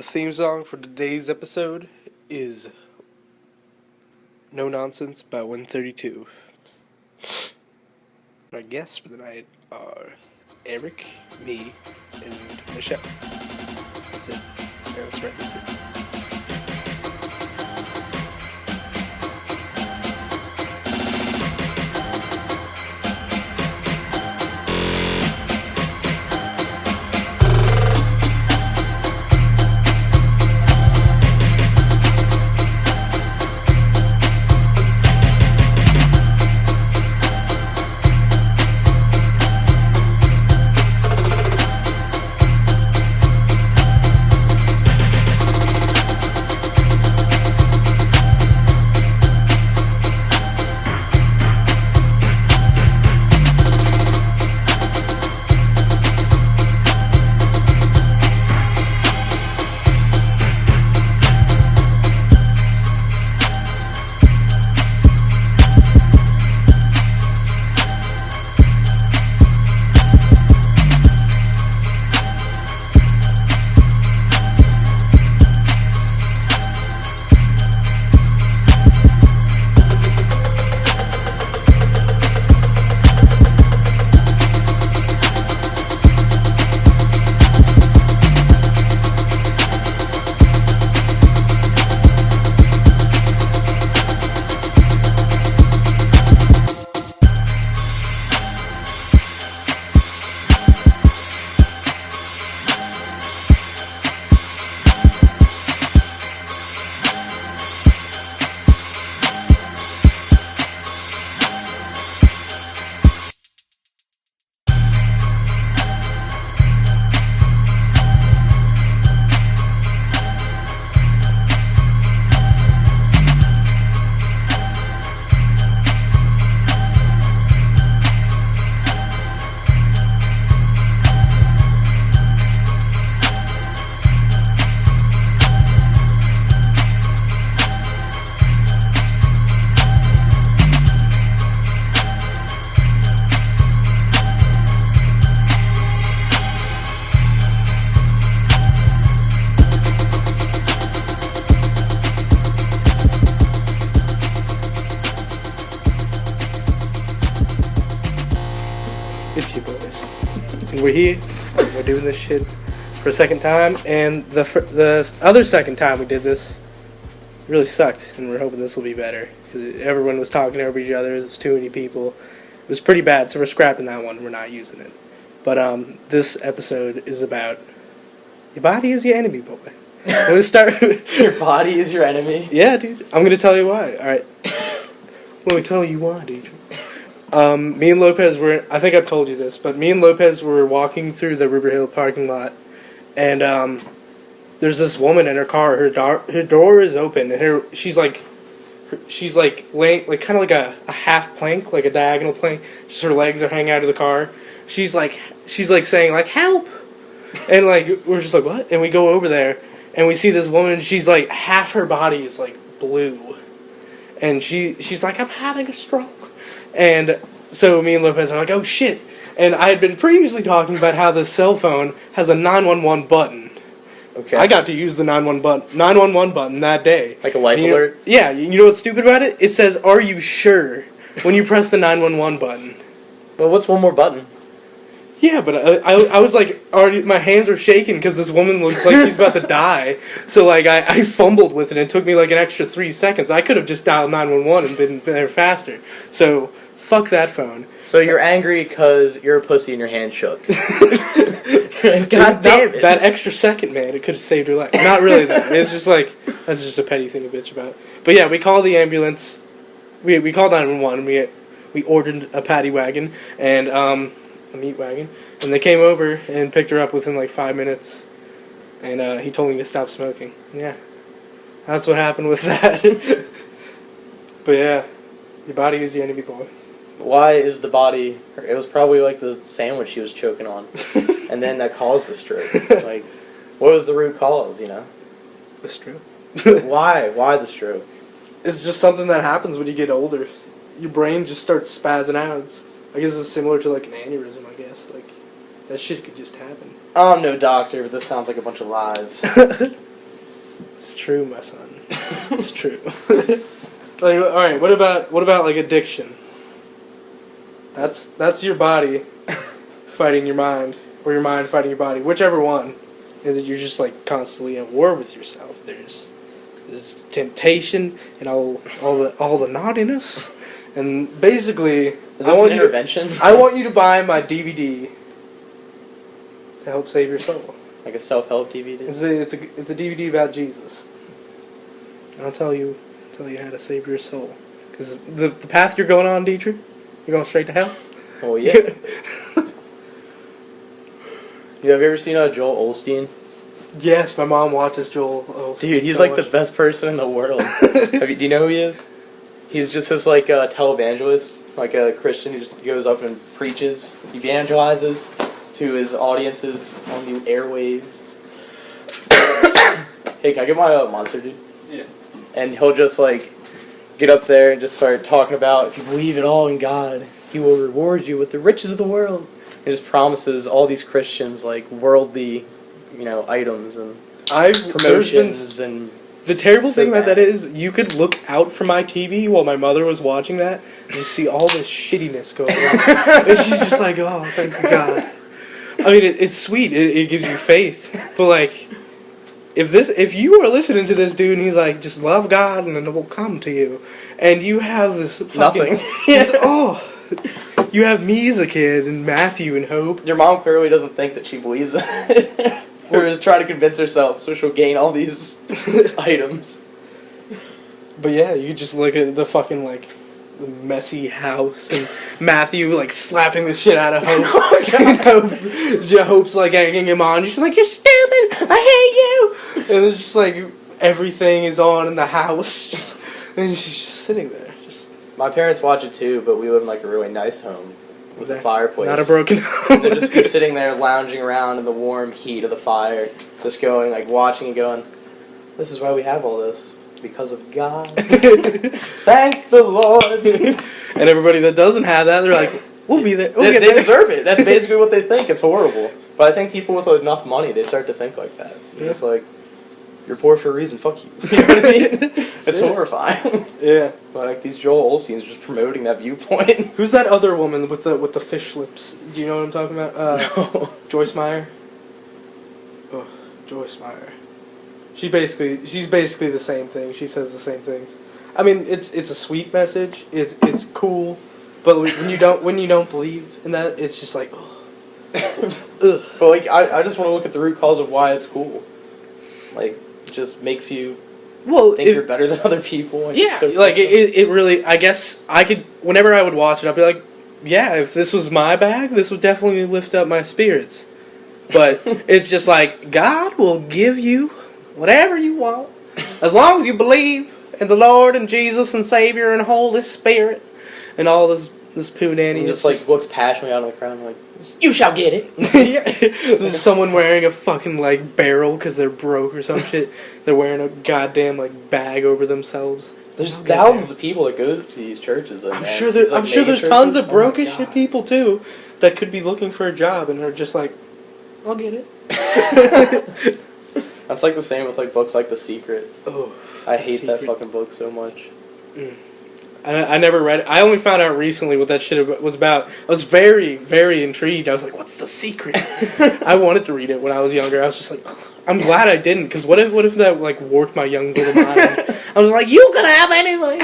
theme song for today's episode is No Nonsense by 132. Our guests for the night are Eric, me, and Miche'le. That's it. Yeah, that's right, that's it. It's you boys. And we're here. We're doing this shit for a second time. And the other second time we did this really sucked. And we're hoping this will be better. Because everyone was talking over each other. There was too many people. It was pretty bad. So we're scrapping that one. We're not using it. But this episode is about your body is your enemy, boy. I'm going to start. Your body is your enemy? Yeah, dude. I'm going to tell you why. Alright. Let me tell you why, dude. Me and Lopez were, I think I've told you this, but me and Lopez were walking through the River Hill parking lot, and there's this woman in her car. Her door is open, and she's like laying, like kind of like a half plank, like a diagonal plank. Just her legs are hanging out of the car. She's like saying like help, and like we're just like what? And we go over there, and we see this woman. She's like half her body is like blue, and she's like I'm having a stroke. And so me and Lopez are like, oh shit. And I had been previously talking about how the cell phone has a 911 button. Okay. I got to use the 911 button that day. Like a life alert? Yeah, you know what's stupid about it? It says, are you sure? When you press the 911 button. Well, what's one more button? Yeah, but I was like, already, my hands were shaking because this woman looks like she's about to die. So like I fumbled with it and it took me like an extra 3 seconds. I could have just dialed 911 and been there faster. So fuck that phone. So you're angry because you're a pussy and your hand shook. God damn it. That extra second, man, it could have saved your life. Not really, though. It's just like, that's just a petty thing to bitch about. But yeah, we called the ambulance. We called 911. We ordered a paddy wagon and a meat wagon. And they came over and picked her up within like 5 minutes. And he told me to stop smoking. Yeah. That's what happened with that. But yeah, your body is your enemy, boy. Why is the body... It was probably like the sandwich she was choking on. And then that caused the stroke. Like, what was the root cause, you know? The stroke. Why? Why the stroke? It's just something that happens when you get older. Your brain just starts spazzing out. I guess it's similar to like an aneurysm, I guess. Like, that shit could just happen. I'm no doctor, but this sounds like a bunch of lies. It's true, my son. It's true. Like, all right, what about like addiction? That's your body fighting your mind, or your mind fighting your body, whichever one. And that you're just like constantly at war with yourself. There's temptation and all the naughtiness, and basically, Is this an intervention? I want you to buy my DVD to help save your soul. Like a self-help DVD? It's a DVD about Jesus. And I'll tell you how to save your soul. Because the path you're going on, Dietrich, you're going straight to hell. Oh yeah. You have you ever seen Joel Osteen? Yes, my mom watches Joel Osteen. Dude, he's so like much. the best person in the world. Do you know who he is? He's just this like televangelist, like a Christian who just goes up and preaches, evangelizes to his audiences on the airwaves. Hey, can I get my monster, dude? Yeah. And he'll just like get up there and just start talking about if you believe at all in God, He will reward you with the riches of the world. He just promises all these Christians like worldly, items and promotions and. The terrible so thing about bad. that is you could look out from my TV while my mother was watching that and you see all this shittiness going on. And she's just like, oh, thank God. I mean, it's sweet. It gives you faith. But, like, if you are listening to this dude and he's like, just love God and it will come to you. And you have this fucking... Nothing. You have me as a kid and Matthew and Hope. Your mom clearly doesn't think that she believes it. Or is trying to convince herself so she'll gain all these items. But yeah, you just look at the fucking, like, the messy house and Matthew, like, slapping the shit out of Hope. And Hope's, like, egging him on. She's like, you're stupid! I hate you! And it's just, like, everything is on in the house. And she's just sitting there. My parents watch it too, but we live in, like, a really nice home. With a fireplace. Not a broken home. They'll just be sitting there lounging around in the warm heat of the fire, just going, like, watching and going, this is why we have all this. Because of God. Thank the Lord. And everybody that doesn't have that, they're like, we'll be there. We'll They get there. deserve it. That's basically what they think. It's horrible. But I think people with enough money, they start to think like that. Yeah. It's like, you're poor for a reason, fuck you. You know what I mean? It's horrifying. Yeah. But like these Joel Osteens are just promoting that viewpoint. Who's that other woman with the fish lips? Do you know what I'm talking about? No. Joyce Meyer. Oh, Joyce Meyer. She's basically the same thing. She says the same things. I mean, it's a sweet message. It's cool, but when you don't believe in that, it's just like, ugh. But like I just want to look at the root cause of why it's cool. Like it just makes you think you're better than other people. And Yeah, like it really. I guess I could. Whenever I would watch it, I'd be like, yeah, if this was my bag, this would definitely lift up my spirits. But it's just like God will give you whatever you want, as long as you believe in the Lord and Jesus and Savior and Holy Spirit and all this poonanny. And just like looks passionately out on the crowd, like you shall get it. Yeah. There's someone wearing a fucking like barrel because they're broke or some shit. They're wearing a goddamn like bag over themselves. There's thousands of people that go to these churches. Though, I'm sure there's tons of broke as shit people too that could be looking for a job and are just like, I'll get it. That's like the same with like books like The Secret. Oh, I hate that fucking book so much. I never read it. I only found out recently what that shit was about. I was very, very intrigued. I was like, what's the secret? I wanted to read it when I was younger. I was just like, I'm glad I didn't, because what if that like warped my young little mind? I was like, you can have anything.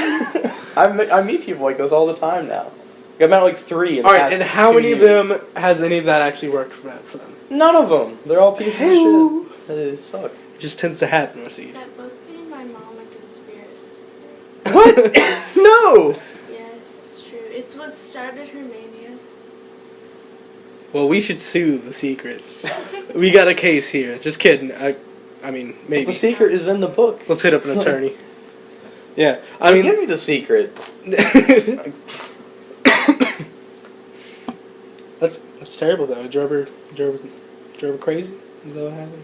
I meet people like this all the time now. I met like 3 in the Alright, past and how 2 many years. of them has any of that actually worked for them? None of them. They're all pieces of shit. They suck. It just tends to happen, I see. That book made my mom a conspiracist theory. What? No! Yes, it's true. It's what started her mania. Well, we should sue The Secret. We got a case here. Just kidding. I mean, maybe. The Secret is in the book. Let's hit up an attorney. Yeah, I mean, give me The Secret. That's terrible though. Did you ever crazy? Is that what happened?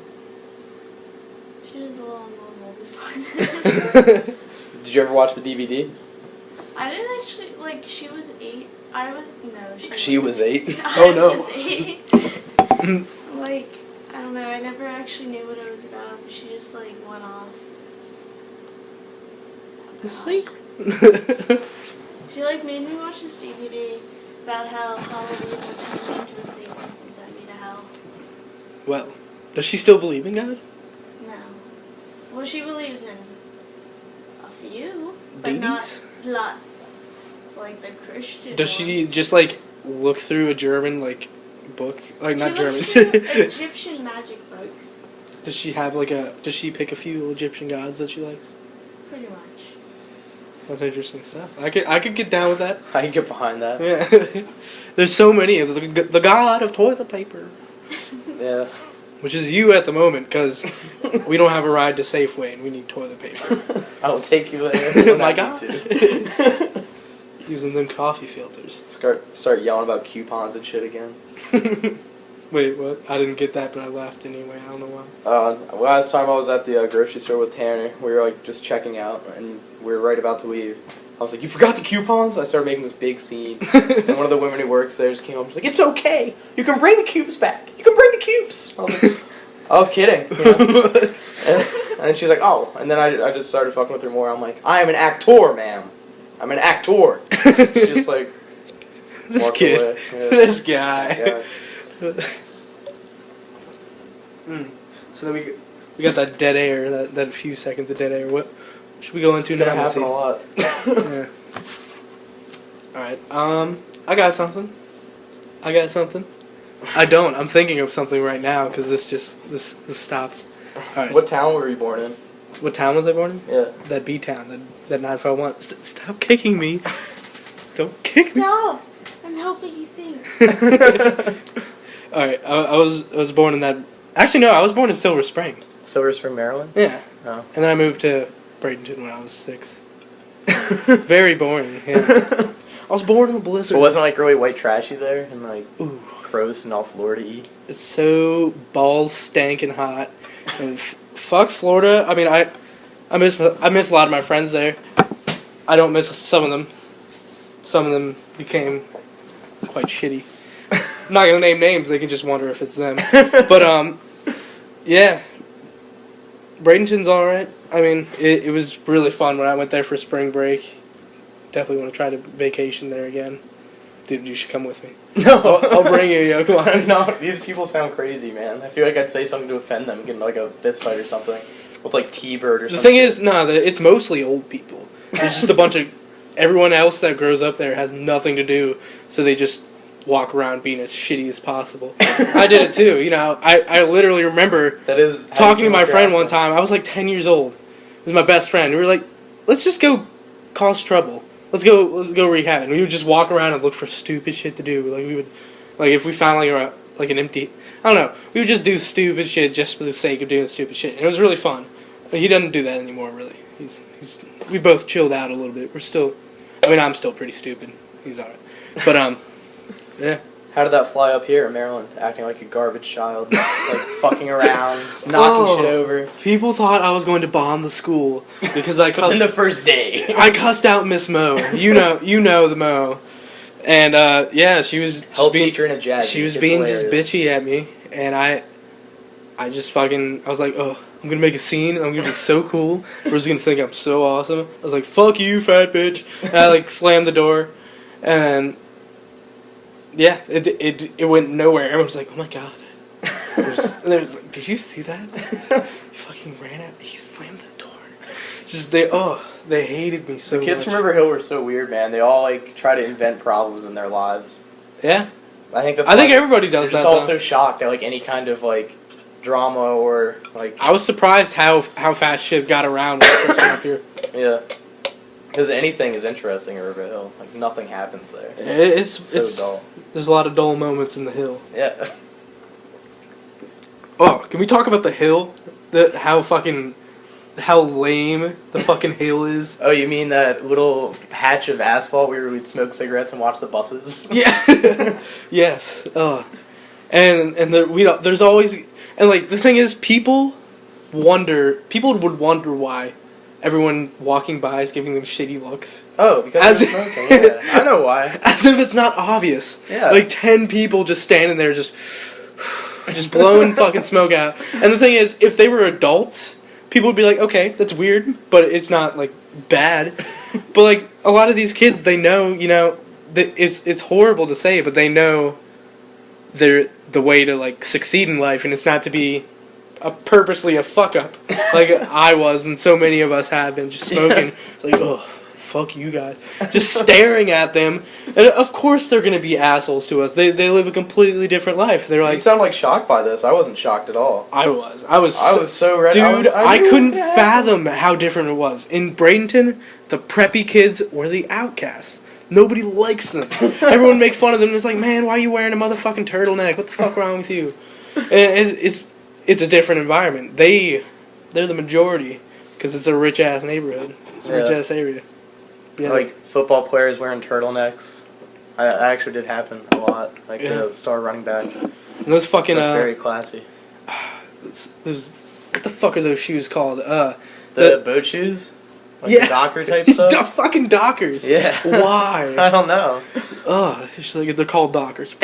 She was a little normal before. Did you ever watch the DVD? I didn't actually, like, she was 8. I was, no, She was 8? Oh, no. I was 8. Like, I don't know, I never actually knew what it was about, but she just, like, went off The secret. She like made me watch this DVD about how Halloween would turn me into a Satanist and send me to hell. Well, does she still believe in God? No. Well, she believes in a few, but Deities? not like the Christian. Does she just like look through a German like book? Like not She German. looks through Egyptian magic books, Does she have like a? Does she pick a few Egyptian gods that she likes? pretty much. That's interesting stuff. I could get down with that. I can get behind that. Yeah. There's so many of the god of toilet paper, Yeah. which is you at the moment because we don't have a ride to Safeway and we need toilet paper. I will take you there. Oh when my I god. need to. Using them coffee filters. Start yelling about coupons and shit again. Wait, what? I didn't get that, but I laughed anyway. I don't know why. Last time I was at the grocery store with Tanner, we were like just checking out, and we were right about to leave. I was like, "You forgot the coupons?" I started making this big scene, and one of the women who works there just came up and was like, "It's okay. You can bring the cubes back. You can bring the cubes." I was like, I was kidding. You know? and she's like, "Oh," and then I just started fucking with her more. I'm like, "I am an actor, ma'am. I'm an actor." She's just like, This walked kid. away. Yeah. This guy. Yeah. So then we got that dead air, that few seconds of dead air. What should we go into It's gonna now? happen a lot. Yeah. All right. I got something. I don't. I'm thinking of something right now because this stopped. All right. What town were you born in? What town was I born in? Yeah. That B town. That 951. Stop kicking me. Don't kick me. Stop! I'm helping you think. All right. I was born in that. Actually, no. I was born in Silver Spring. Silver Spring, Maryland? Yeah. Oh. And then I moved to Bradenton when I was 6. Very boring. Yeah. I was born in the blizzard. But wasn't it like really white trashy there and like Ooh. gross and all Florida y? It's so balls stank and hot, and fuck Florida. I mean, I miss a lot of my friends there. I don't miss some of them. Some of them became quite shitty. I'm not gonna name names. They can just wonder if it's them. But yeah, Bradenton's all right. I mean, it was really fun when I went there for spring break. Definitely want to try to vacation there again. Dude, you should come with me. No. I'll bring you, yo. Come on. No, these people sound crazy, man. I feel like I'd say something to offend them, get in like a fist fight or something. With like T-Bird or something. The thing is, it's mostly old people. There's just a bunch of... Everyone else that grows up there has nothing to do, so they just walk around being as shitty as possible. I did it too, you know. I literally remember that is talking to my friend one time. I was like 10 years old. It was my best friend. We were like, let's just go cause trouble. Let's go wreak havoc. And we would just walk around and look for stupid shit to do. Like we would, like if we found like an empty, I don't know. We would just do stupid shit just for the sake of doing stupid shit. And it was really fun. But he doesn't do that anymore, really. We both chilled out a little bit. I'm still pretty stupid. He's alright. But yeah. How did that fly up here in Maryland? Acting like a garbage child, just, like fucking around, knocking shit over. People thought I was going to bomb the school because I cussed. In the first day. I cussed out Miss Mo. You know the Mo. And yeah, she was Health teacher in a jazz. She was being just bitchy at me, and I just fucking, I was like, oh, I'm gonna make a scene, and I'm gonna be so cool. Everyone's gonna think I'm so awesome. I was like, fuck you, fat bitch. And I like slammed the door, and yeah, it went nowhere. Everyone was like, oh my god. There's like, did you see that? He fucking ran out. He slammed the door. Just they hated me so much. The kids from River Hill were so weird, man. They all like try to invent problems in their lives. Yeah. I think everybody does that. They're just all so shocked at like any kind of like drama or like. I was surprised how fast shit got around when I first went up here. Yeah. Because anything is interesting in River Hill. Like nothing happens there. It's dull. There's a lot of dull moments in the hill. Yeah. Oh, can we talk about the hill? How lame the fucking hill is. Oh, you mean that little patch of asphalt where we'd smoke cigarettes and watch the buses? Yeah. Yes. And there's always, and like the thing is, people would wonder why everyone walking by is giving them shitty looks. Oh, because they're smoking. Yeah, I know why. As if it's not obvious. Yeah. Like 10 people just standing there, just blowing fucking smoke out. And the thing is, if they were adults, people would be like, okay, that's weird, but it's not like bad. But like a lot of these kids, they know, that it's horrible to say, but they know the way to like succeed in life, and it's not to be purposely a fuck up like I was, and so many of us have been, just smoking. It's like, ugh, fuck you guys, just staring at them, and of course they're gonna be assholes to us. They live a completely different life. They're like, You sound like shocked by this. I wasn't shocked at all. I was so ready. Dude, I knew it couldn't was gonna happen. fathom how different it was. In Bradenton, the preppy kids were the outcasts. Nobody likes them. Everyone makes fun of them, and it's like, man, why are you wearing a motherfucking turtleneck? What the fuck wrong with you? And it's a different environment. They're the majority, because it's a rich-ass neighborhood. It's a rich-ass area. Yeah, Like, football players wearing turtlenecks. I actually did happen a lot. Like, the star running back. and those fucking... That's very classy. Those... What the fuck are those shoes called? The boat shoes? Like the Docker type stuff? Fucking Dockers. Yeah. Why? I don't know. Ugh. It's like they're called Dockers.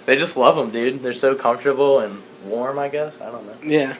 They just love them, dude. They're so comfortable and warm, I guess. I don't know. Yeah.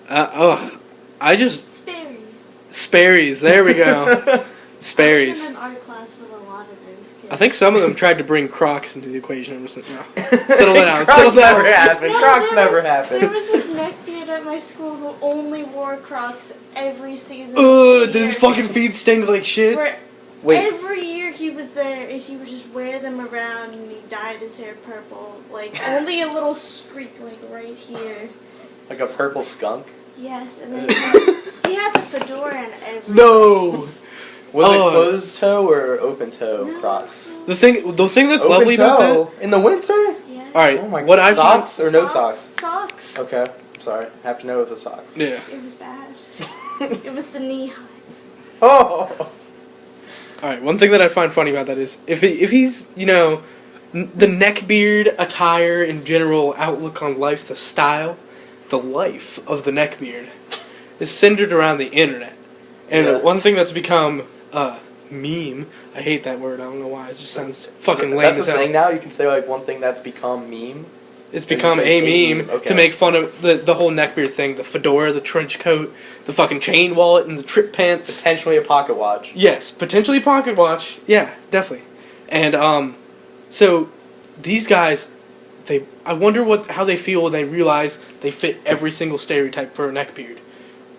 I just... Sperry's. Sperry's. There we go. I was Sperry's. in an art class with a lot of those kids. I think some of them tried to bring Crocs into the equation. No. Settle down. Crocs Settle down. never happened. No, Crocs there never was- happened. There was this neckbeard at my school who only wore Crocs every season. Ugh, did his fucking feet stink like shit? For Wait. every year he was there, and he would just wear them around, and he dyed his hair purple. Like, only a little streak, like, right here. Like a purple skunk? Yes, and then he had the fedora and everything. No. Was it Oh. closed toe or open toe No. Crocs? The thing that's Open lovely about toe? In the winter? Yes. that. All right. Oh my what God. I found. Socks or no socks? Socks. Okay, I'm sorry. I have to know with the socks. Yeah. It was bad. It was the knee highs. Oh! All right. One thing that I find funny about that is if he's the neckbeard attire in general, outlook on life, the style, the life of the neckbeard is centered around the internet. And Yeah. one thing that's become meme. I hate that word. I don't know why. It just sounds fucking lame That's as a hell. thing now? You can say, like, one thing that's become meme? It's Or become just a say meme okay. to make fun of the whole neckbeard thing, the fedora, the trench coat, the fucking chain wallet, and the trip pants. Potentially a pocket watch. Yes, potentially pocket watch. Yeah, definitely. And so these guys, I wonder how they feel when they realize they fit every single stereotype for a neckbeard,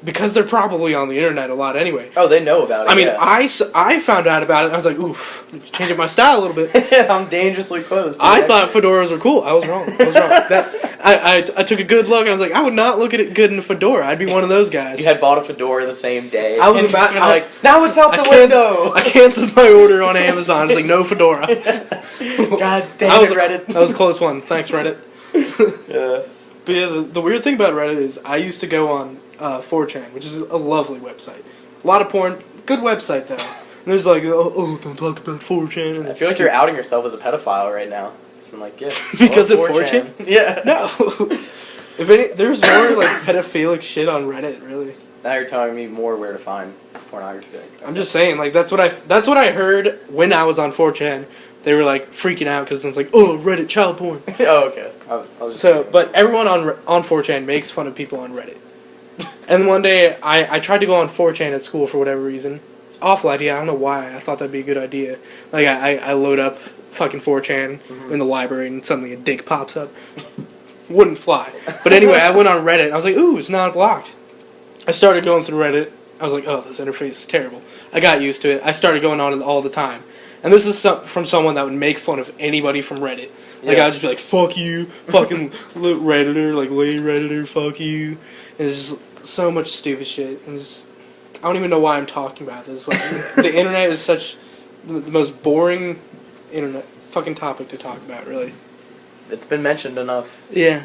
because they're probably on the internet a lot anyway. Oh, they know about it. I mean, yeah. I found out about it, and I was like, oof, changing my style a little bit. I'm dangerously close. to I the thought next- fedoras were cool. I was wrong. I took a good look, and I was like, I would not look at it good in a fedora. I'd be one of those guys. You had bought a fedora the same day. I was and about- just been I- like, now it's out the I window! I canceled my order on Amazon. It's like, no fedora. God damn That was it, Reddit. That was a close one. Thanks, Reddit. Yeah. But yeah, the weird thing about Reddit is I used to go on 4chan, which is a lovely website. A lot of porn. Good website, though. And there's like, oh, don't talk about 4chan. And I feel like you're outing yourself as a pedophile right now. It's been like, yeah. Because well, of 4chan? Yeah. No. If any, there's more like pedophilic shit on Reddit, really. Now you're telling me more where to find pornography. I'm just saying, like that's what I heard when I was on 4chan. They were like freaking out because it's like, oh, Reddit child porn. Oh, okay. I was just So, but everyone on 4chan makes fun of people on Reddit. And one day, I tried to go on 4chan at school for whatever reason. Awful idea. I don't know why. I thought that'd be a good idea. Like I load up fucking 4chan in the library and suddenly a dick pops up. Wouldn't fly. But anyway, I went on Reddit. And I was like, ooh, it's not blocked. I started going through Reddit. I was like, oh, this interface is terrible. I got used to it. I started going on it all the time. And this is from someone that would make fun of anybody from Reddit. Like, Yeah. I'd just be like, fuck you, fucking Redditor, like, lay Redditor, fuck you. And it's just so much stupid shit. And I don't even know why I'm talking about this. Like, the internet is such the most boring internet fucking topic to talk about, really. It's been mentioned enough. Yeah.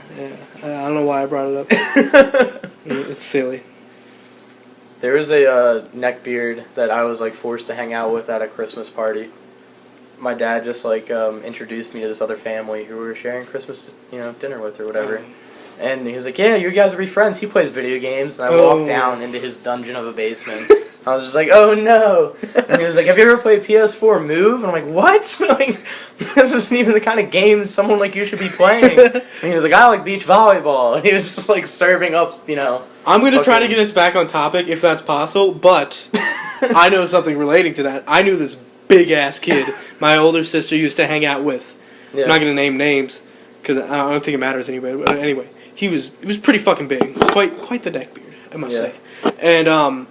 I don't know why I brought it up. It's silly. There was a neckbeard that I was like forced to hang out with at a Christmas party. My dad just like introduced me to this other family who we were sharing Christmas, dinner with or whatever. And he was like, yeah, you guys will be friends. He plays video games. And I walked down into his dungeon of a basement. I was just like, oh no. And he was like, have you ever played PS4 Move? And I'm like, what? Like, this isn't even the kind of game someone like you should be playing. And he was like, I like beach volleyball. And he was just like serving up, you know. I'm going to try to get us back on topic if that's possible, but I know something relating to that. I knew this big-ass kid my older sister used to hang out with. Yeah. I'm not going to name names, because I don't think it matters anyway. But anyway, he was pretty fucking big. Quite the neckbeard, I must say. And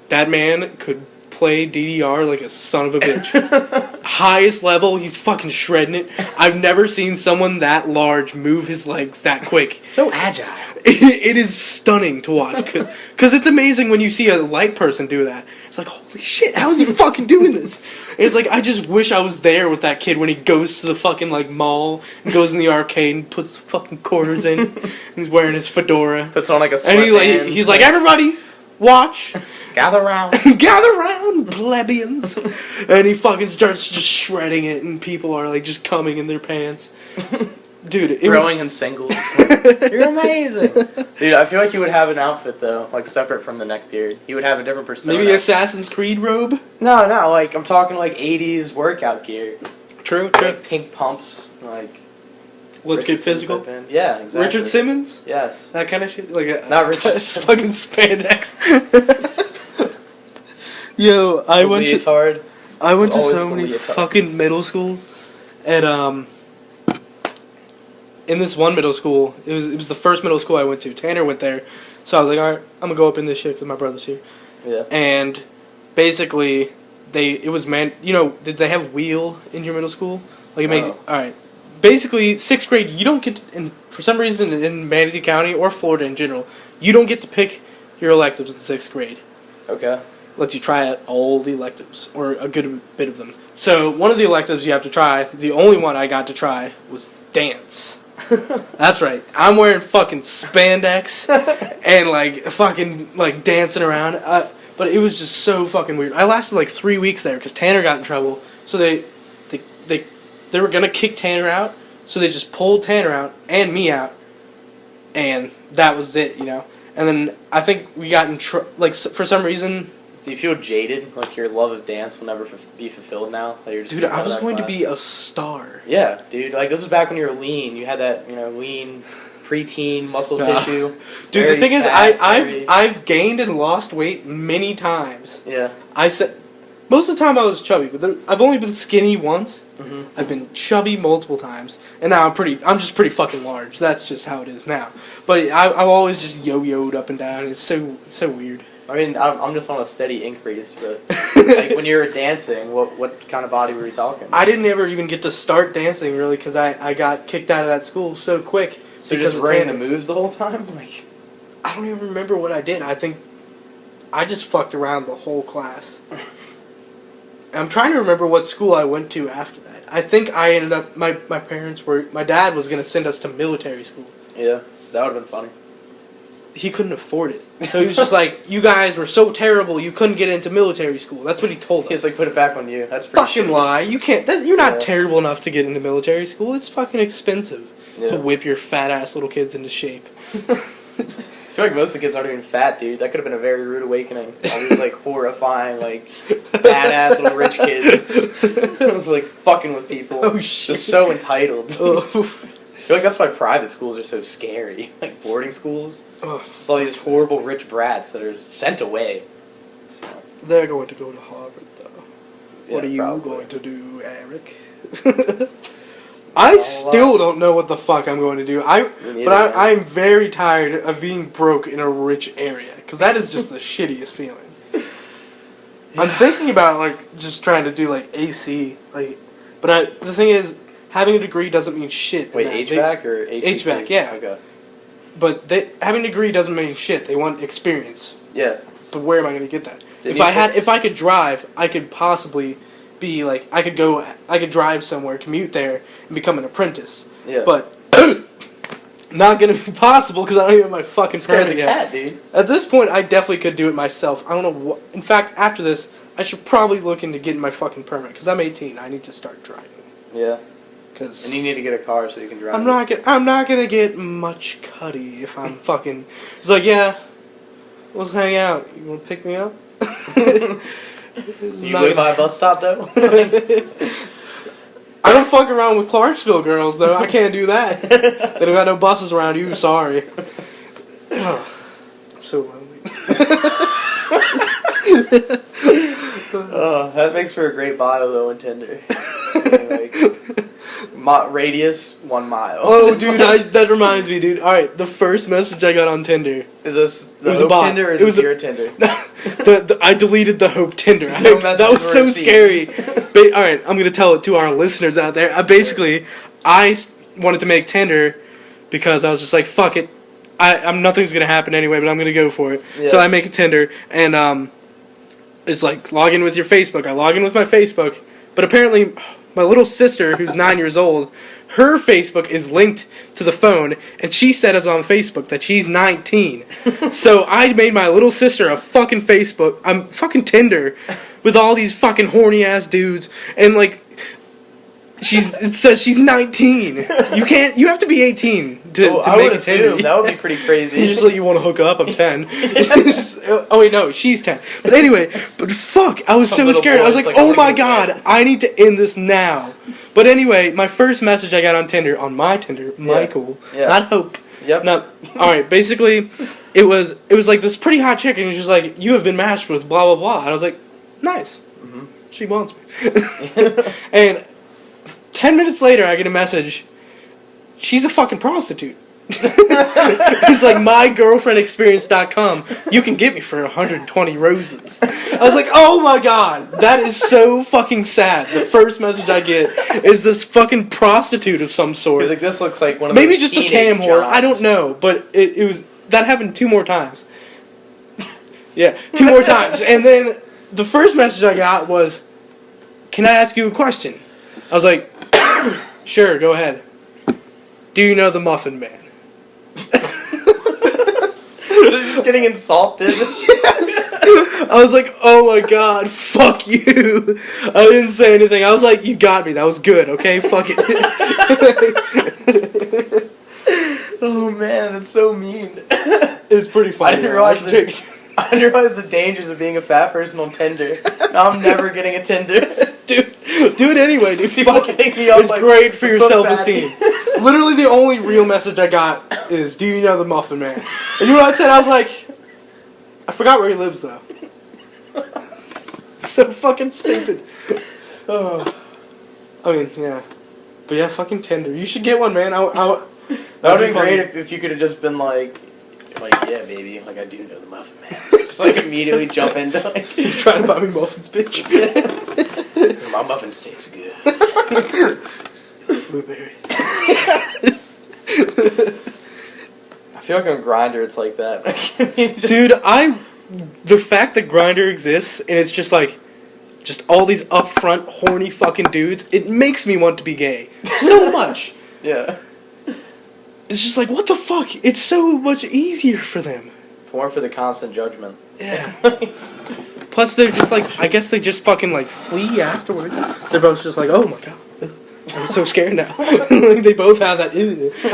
that man could play DDR like a son of a bitch. Highest level, he's fucking shredding it. I've never seen someone that large move his legs that quick. So agile. It is stunning to watch, because it's amazing when you see a light person do that. It's like, holy shit, how is he fucking doing this? And it's like, I just wish I was there with that kid when he goes to the fucking, like, mall and goes in the arcade and puts fucking quarters in. He's wearing his fedora. Puts on like a sweatband. And he's like, everybody, watch. Gather round. Gather round, plebeians. And he fucking starts just shredding it, and people are, like, just coming in their pants. Dude, throwing him singles. Like, you're amazing. Dude, I feel like he would have an outfit, though, like, separate from the neckbeard. He would have a different persona. Maybe Assassin's Creed robe? No, like, I'm talking, like, 80s workout gear. True. Like, pink pumps, like... Let's get physical? Yeah, exactly. Richard Simmons? Yes. That kind of shit? Like not Richard Simmons. Fucking spandex. Yo, I went to so many fucking middle schools, and in this one middle school, it was the first middle school I went to. Tanner went there, so I was like, all right, I'm gonna go up in this shit because my brother's here. Yeah. And basically, did they have wheel in your middle school? Like it makes all right. Basically, 6th grade, you don't get to, and for some reason in Manatee County or Florida in general, you don't get to pick your electives in 6th grade. Okay. Lets you try out all the electives, or a good bit of them. So one of the electives you have to try, the only one I got to try, was dance. That's right. I'm wearing fucking spandex and like fucking like dancing around. But it was just so fucking weird. I lasted like 3 weeks there because Tanner got in trouble. So they were gonna kick Tanner out. So they just pulled Tanner out and me out, and that was it, you know. And then I think we got in for some reason. Do you feel jaded? Like your love of dance will never be fulfilled now? That you're just dude, I was going to be a star. Yeah, dude. Like this was back when you were lean. You had that, lean preteen muscle tissue. Dude, the thing is, I've gained and lost weight many times. Yeah. I said most of the time I was chubby, but I've only been skinny once. Mm-hmm. I've been chubby multiple times, and now I'm just pretty fucking large. That's just how it is now. But I've always just yo-yoed up and down. It's so weird. I mean, I'm just on a steady increase, but like when you were dancing, what kind of body were you talking? I didn't ever even get to start dancing really because I got kicked out of that school so quick. So you're just running the moves the whole time? Like, I don't even remember what I did. I think I just fucked around the whole class. I'm trying to remember what school I went to after that. I think I ended up my dad was gonna send us to military school. Yeah, that would have been funny. He couldn't afford it. So he was just like, you guys were so terrible you couldn't get into military school. That's what he told us. He's like, put it back on you. That's pretty fucking shitty. Lie. You can't. You're not terrible enough to get into military school. It's fucking expensive to whip your fat ass little kids into shape. I feel like most of the kids aren't even fat, dude. That could have been a very rude awakening. All these like horrifying, like badass little rich kids. It was like fucking with people. Oh shit. Just so entitled. Oh. I feel like that's why private schools are so scary. Like boarding schools. It's all these horrible rich brats that are sent away. So. They're going to go to Harvard, though. Yeah, what are you probably going to do, Eric? I still don't know what the fuck I'm going to do. I'm very tired of being broke in a rich area. Because that is just the shittiest feeling. Yeah. I'm thinking about, like, just trying to do, like, AC. But the thing is, having a degree doesn't mean shit. Wait, HVAC or HCC? HVAC, yeah. Okay. But having a degree doesn't mean shit. They want experience. Yeah. But where am I going to get that? If I could drive, I could possibly be like I could drive somewhere, commute there, and become an apprentice. Yeah. But not going to be possible because I don't even have my fucking permit yet. Dude. At this point, I definitely could do it myself. I don't know what. In fact, after this, I should probably look into getting my fucking permit because I'm 18. I need to start driving. Yeah. Cause And you need to get a car so you can drive. I'm not gonna get much cutty if I'm fucking. It's like, yeah, let's hang out. You wanna pick me up? You live by a bus stop though. I don't fuck around with Clarksville girls though. I can't do that. They don't got no buses around you. Sorry. I'm so lonely. That makes for a great bio though in Tinder. Radius 1 mile. Oh, dude, that reminds me, dude. All right, the first message I got on Tinder. Is this the was Hope a bot. Tinder or is It it was your Tinder? I deleted the Hope Tinder. No That was so scary. All right, I'm gonna tell it to our listeners out there. I wanted to make Tinder because I was just like, fuck it. I'm nothing's gonna happen anyway, but I'm gonna go for it. Yeah. So I make a Tinder, and it's like log in with your Facebook. I log in with my Facebook, but apparently my little sister, who's 9 years old, her Facebook is linked to the phone, and she said it's on Facebook that she's 19. So I made my little sister a fucking Facebook, fucking Tinder, with all these fucking horny ass dudes, and like, it says she's 19. You have to be 18 to I make would a Tinder. assume that would be pretty crazy. You just like, you want to hook up? I'm 10. Oh wait, no, she's 10. But anyway, fuck, I was so scared. I was like, oh my god, I need to end this now. But anyway, my first message I got on Tinder, Miche'le, not Hope. Yep. All right, basically, it was like this pretty hot chick, and she was like, you have been matched with blah blah blah, and I was like, nice. Mm-hmm. She wants me. And 10 minutes later, I get a message. She's a fucking prostitute. It's like mygirlfriendexperience.com. You can get me for 120 roses. I was like, oh my god, that is so fucking sad. The first message I get is this fucking prostitute of some sort. He's like, this looks like one of maybe those just a cam whore. jobs. I don't know, but it was that happened 2 more times. Yeah, 2 more times, and then the first message I got was, "Can I ask you a question?" I was like, "Sure, go ahead." Do you know the Muffin Man? They're just getting insulted. Yes. I was like, oh my god, fuck you. I didn't say anything. I was like, you got me. That was good, okay? Fuck it. Oh man, that's so mean. It's pretty funny. I didn't realize the dangers of being a fat person on Tinder. Now I'm never getting a Tinder. Dude, do it anyway, dude. Fuck it. Hitting me up It's like, great for your "So self-esteem. Literally the only real message I got is, do you know the Muffin Man? And you know what I said? I was like, I forgot where he lives, though. So fucking stupid. Oh. I mean, yeah. But yeah, fucking Tinder. You should get one, man. That would That would be great if you could have just been like, yeah, baby, like I do know the Muffin Man. Just like immediately jump into like, You're trying to buy me muffins, bitch. My muffins taste good. Blueberry. I feel like on Grindr it's like that. Dude, the fact that Grindr exists and it's just like, just all these upfront horny fucking dudes, it makes me want to be gay so much. Yeah. It's just like, what the fuck? It's so much easier for them. More for the constant judgment. Yeah. Plus, they're just like, I guess they just fucking like flee afterwards. They're both just like, oh my god, I'm so scared now. Like, they both have that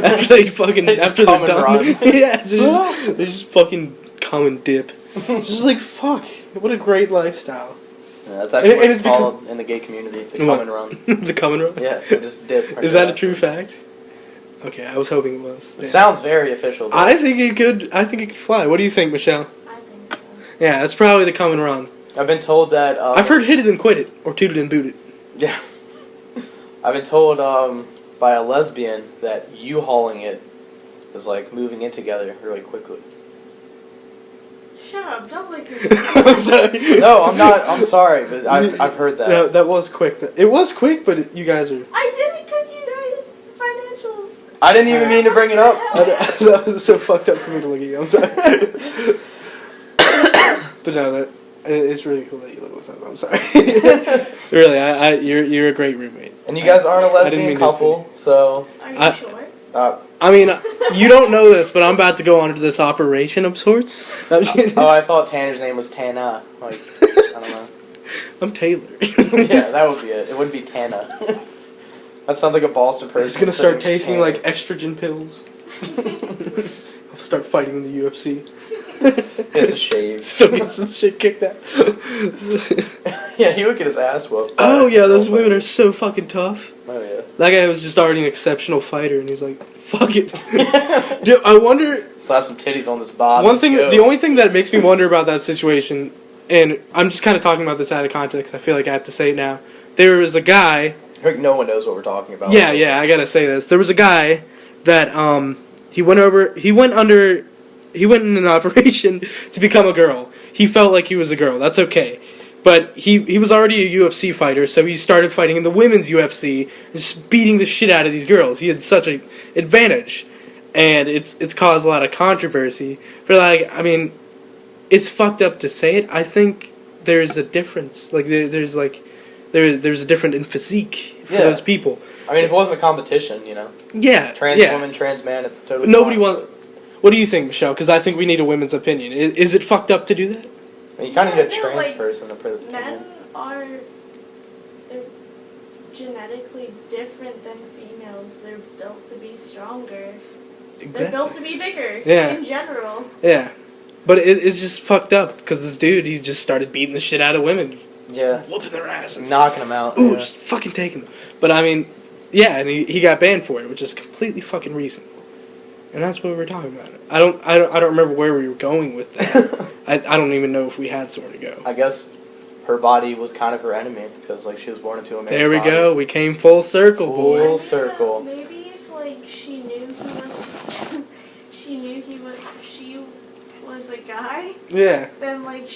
after they fucking after they're done. Yeah, they just fucking come and dip. It's just like, fuck, what a great lifestyle. Yeah, that's actually what it's called in the gay community. The come and run. The come and run. Yeah, they just dip. Is that a true fact? Okay, I was hoping it was. It sounds very official. Though. I think it could fly. What do you think, Michelle? I think so. Yeah, that's probably the come and run. I've been told that. I've heard hit it and quit it, or toot it and boot it. Yeah. I've been told by a lesbian that U-hauling it is like moving in together really quickly. Shut up! Don't lick your. I'm sorry. No, I'm not. I'm sorry, but I've heard that. No, that was quick. It was quick, but you guys are. I did it because you guys financials. I didn't even mean to bring it up. That was so fucked up for me to look at you. I'm sorry. But no, it's really cool that you look with us. I'm sorry. Really, you're a great roommate. And you guys aren't a lesbian couple, so. Are you sure? I mean, you don't know this, but I'm about to go on to this operation of sorts. Oh, I thought Tanner's name was Tana. Like, I don't know. I'm Taylor. Yeah, that would be it. It wouldn't be Tana. That sounds like a Boston person. He's gonna start tasting like estrogen pills. He'll start fighting in the UFC. He has a shave. Still gets some shit kicked out. Yeah, he would get his ass whooped. Oh yeah, those women are so fucking tough. Oh yeah. That guy was just already an exceptional fighter, and he's like, "Fuck it." Dude, I wonder. Slap some titties on this bob. One thing, the only thing that makes me wonder about that situation, and I'm just kind of talking about this out of context. I feel like I have to say it now. There was a guy. Like no one knows what we're talking about. Yeah, I gotta say this. There was a guy that he went in an operation to become a girl. He felt like he was a girl. That's okay. But he was already a UFC fighter, so he started fighting in the women's UFC, just beating the shit out of these girls. He had such an advantage, and it's caused a lot of controversy. But like, I mean, it's fucked up to say it. I think there's a difference. Like there's a different in physique for those people. I mean, if it wasn't a competition, you know. Yeah. Trans woman, trans man, it's totally. Nobody wants. What do you think, Michelle? Because I think we need a women's opinion. Is it fucked up to do that? I mean, you kind of need a Yeah, trans like, person to put it. Men they're genetically different than females. They're built to be stronger. Exactly. They're built to be bigger. Yeah. In general. Yeah. But it's just fucked up because this dude, he just started beating the shit out of women. Yeah. Whooping their asses. Knocking them out. Ooh, yeah. just fucking taking them. But I mean, yeah, and he got banned for it, which is completely fucking reasonable. And that's what we were talking about. I don't remember where we were going with that. I don't even know if we had somewhere to go. I guess her body was kind of her enemy because like she was born into a man's There we body. go. We came full circle, boy. Full circle. Maybe if like she knew she was a guy, Yeah. then like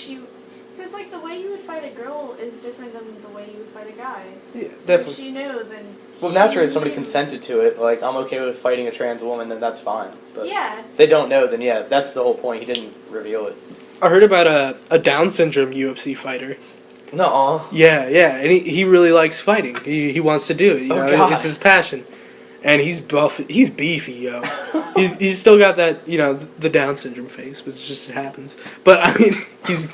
because like the way you would fight a girl is different than the way you would fight a guy. Yeah, So definitely. if she knew, then. Well, naturally, if she somebody knew. consented to it, like I'm okay with fighting a trans woman, then that's fine. But Yeah. if they don't know, then yeah, that's the whole point. He didn't reveal it. I heard about a Down syndrome UFC fighter. No. Yeah, and he really likes fighting. He wants to do it. You know, God. it's his passion. And he's buff. He's beefy, yo. he's still got that, you know, the Down syndrome face, which just happens. But I mean,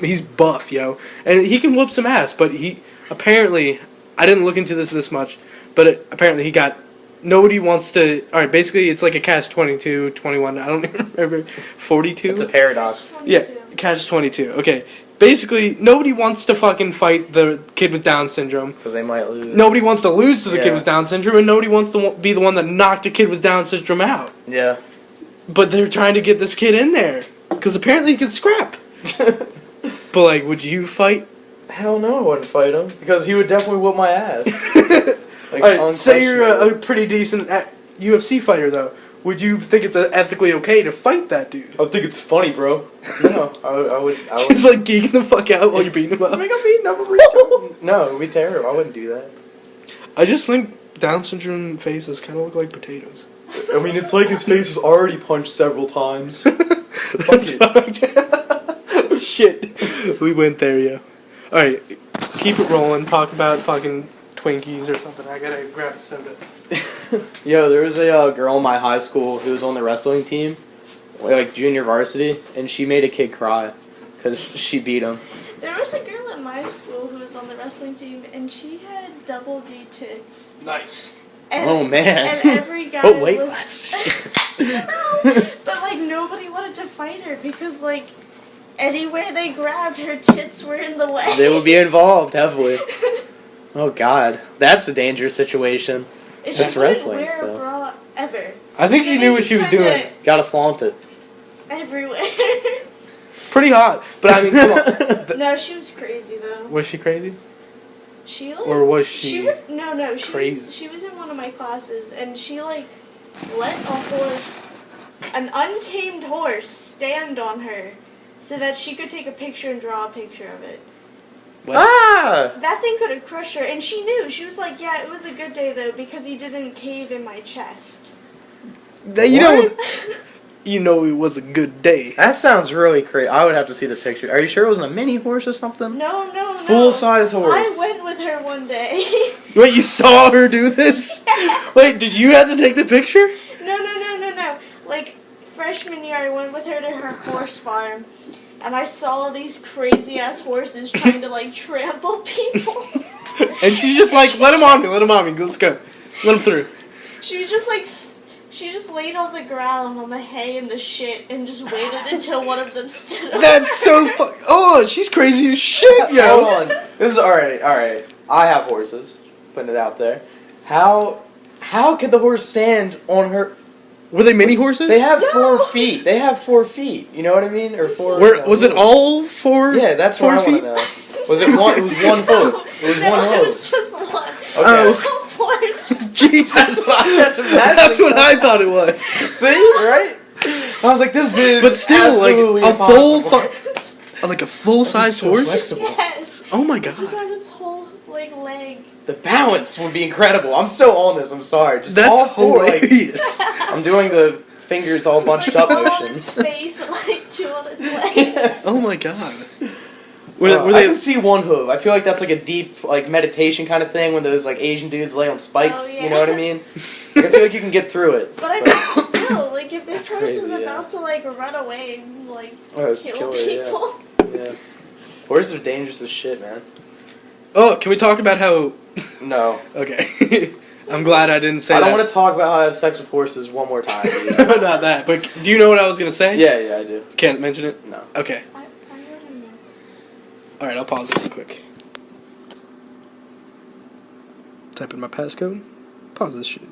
he's buff, yo, and he can whoop some ass. But he apparently, I didn't look into this much, but apparently he got. Nobody wants to. All right, basically, it's like a catch 22, 21. I don't even remember 42. It's a paradox. Yeah, catch 22. Okay. Basically, nobody wants to fucking fight the kid with Down syndrome. Because they might lose. Nobody wants to lose to the kid Yeah. with Down syndrome, and nobody wants to be the one that knocked a kid with Down syndrome out. Yeah. But they're trying to get this kid in there. Because apparently he can scrap. But, like, would you fight? Hell no, I wouldn't fight him. Because he would definitely whoop my ass. Like, Alright, say you're a unquestionably. pretty decent UFC fighter, though. Would you think it's ethically okay to fight that dude? I think it's funny, bro. No, I would. Just, like, geeking the fuck out while you're beating him up? I'm beating up. No, it would be terrible. I wouldn't do that. I just think Down syndrome faces kind of look like potatoes. I mean, it's like his face was already punched several times. That's fucked. Shit. We went there, yo. Alright, keep it rolling. Talk about fucking Twinkies or something. I gotta grab a soda. Yo, there was a girl in my high school who was on the wrestling team, like junior varsity, and she made a kid cry because she beat him. There was a girl at my school who was on the wrestling team, and she had double D tits. Nice. And, Oh, man. And every guy What weight was. class? No, but like nobody wanted to fight her because like anywhere they grabbed, her tits were in the way. They would be involved heavily. Oh God, that's a dangerous situation. And That's she wouldn't wrestling, wear so. a bra ever. I think she And knew they what just she was kinda doing. Gotta flaunt it. Everywhere. Pretty hot. But I mean, come on. No, she was crazy though. Was she crazy? She like, Or was she She was no. crazy? She was in one of my classes, and she like let a horse, an untamed horse, stand on her, so that she could take a picture and draw a picture of it. What? Ah! That thing could have crushed her, and she knew. She was like, "Yeah, it was a good day though because he didn't cave in my chest." You know it was a good day. That sounds really crazy. I would have to see the picture. Are you sure it wasn't a mini horse or something? No. Full-size horse. I went with her one day. Wait, you saw her do this? Wait, did you have to take the picture? No. Like, freshman year, I went with her to her horse farm, and I saw these crazy-ass horses trying to, like, trample people. And she's just like, let him on me, let's go. Let him through. She was just like, she just laid on the ground on the hay and the shit and just waited until one of them stood up. That's so oh, she's crazy as shit, Hold yo. on. This is alright. I have horses. Putting it out there. How could the horse stand on her? Were they mini horses? They have 4 feet. They have 4 feet. You know what I mean? Or 4. Was it all 4? Yeah, that's 4 what I feet. want to know. Was it one? It was one hoof. It was No, one it hoof. was just one. Okay. It was all fours. Jesus. That's what I thought it was. See, right? I was like, this is. But still, like absolutely a full, impossible. like a full-size so horse. flexible. Yes. Oh my It just god. had its whole like leg. The balance would be incredible. I'm so on this. I'm sorry. Just all That's 4, like, hilarious. I'm doing the fingers all bunched It's like up one on motions. its face and like 2 on its legs. Oh my god. I Were they? can see one hoof. I feel like that's like a deep like meditation kind of thing when those like Asian dudes lay on spikes. Oh, yeah. You know what I mean? Like, I feel like you can get through it. But I mean, still, like if this That's horse was crazy, about to like run away and like Oh, kill it, yeah. people. Yeah. Horses are dangerous as shit, man. Oh, can we talk about how? No. Okay. I'm glad I didn't say I that. don't want to talk about how I have sex with horses one more time. Not that. But do you know what I was gonna say? Yeah, I do. Can't mention it. No. Okay. I wouldn't know. All right. I'll pause it real quick. Type in my passcode. Pause this shit.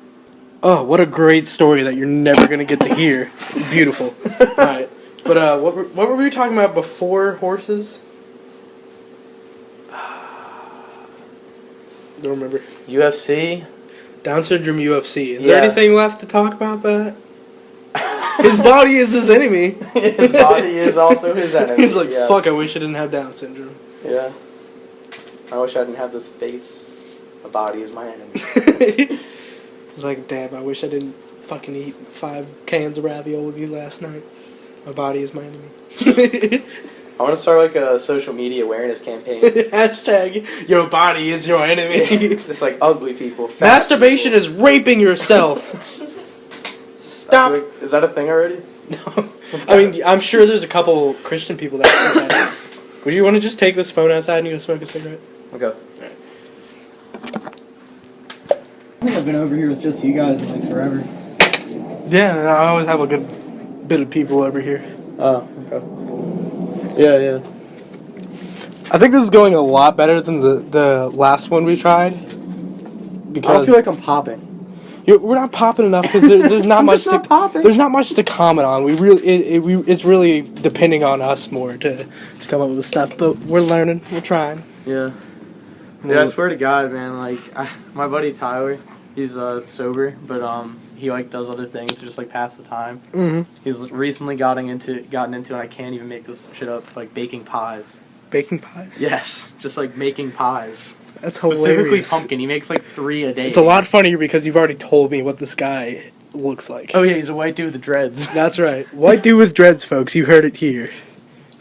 Oh, what a great story that you're never gonna get to hear. Beautiful. All right. But what were we talking about before horses? Don't remember. UFC. Down syndrome UFC. Is Yeah. there anything left to talk about that? His body is his enemy. His body is also his enemy. He's like, yes. fuck, I wish I didn't have Down syndrome. Yeah. I wish I didn't have this face. My body is my enemy. He's like, damn, I wish I didn't fucking eat 5 cans of ravioli last night. My body is my enemy. I want to start like a social media awareness campaign. Hashtag, your body is your enemy. Just like ugly people. fat Masturbation people. is raping yourself. Stop. Is that a thing already? No. I mean, I'm sure there's a couple Christian people that say that. Would you want to just take this phone outside and go smoke a cigarette? Okay. I think I've been over here with just you guys like forever. Yeah, I always have a good bit of people over here. Oh, okay. Yeah. I think this is going a lot better than the last one we tried. I don't Because feel like I'm popping. we're not popping enough because there's not I'm much just not to popping. there's not much to comment on. It's really depending on us more to come up with stuff. But we're learning, we're trying. Yeah. Yeah, I swear to God, man, like, my buddy Tyler, he's sober, but he like does other things to just like pass the time. Mm-hmm. He's recently gotten into, and I can't even make this shit up, like baking pies. Baking pies. Yes, just like making pies. That's Specifically hilarious. pumpkin. He makes like 3 a day. It's a lot funnier because you've already told me what this guy looks like. Oh yeah, he's a white dude with the dreads. That's right. White dude with dreads, folks. You heard it here.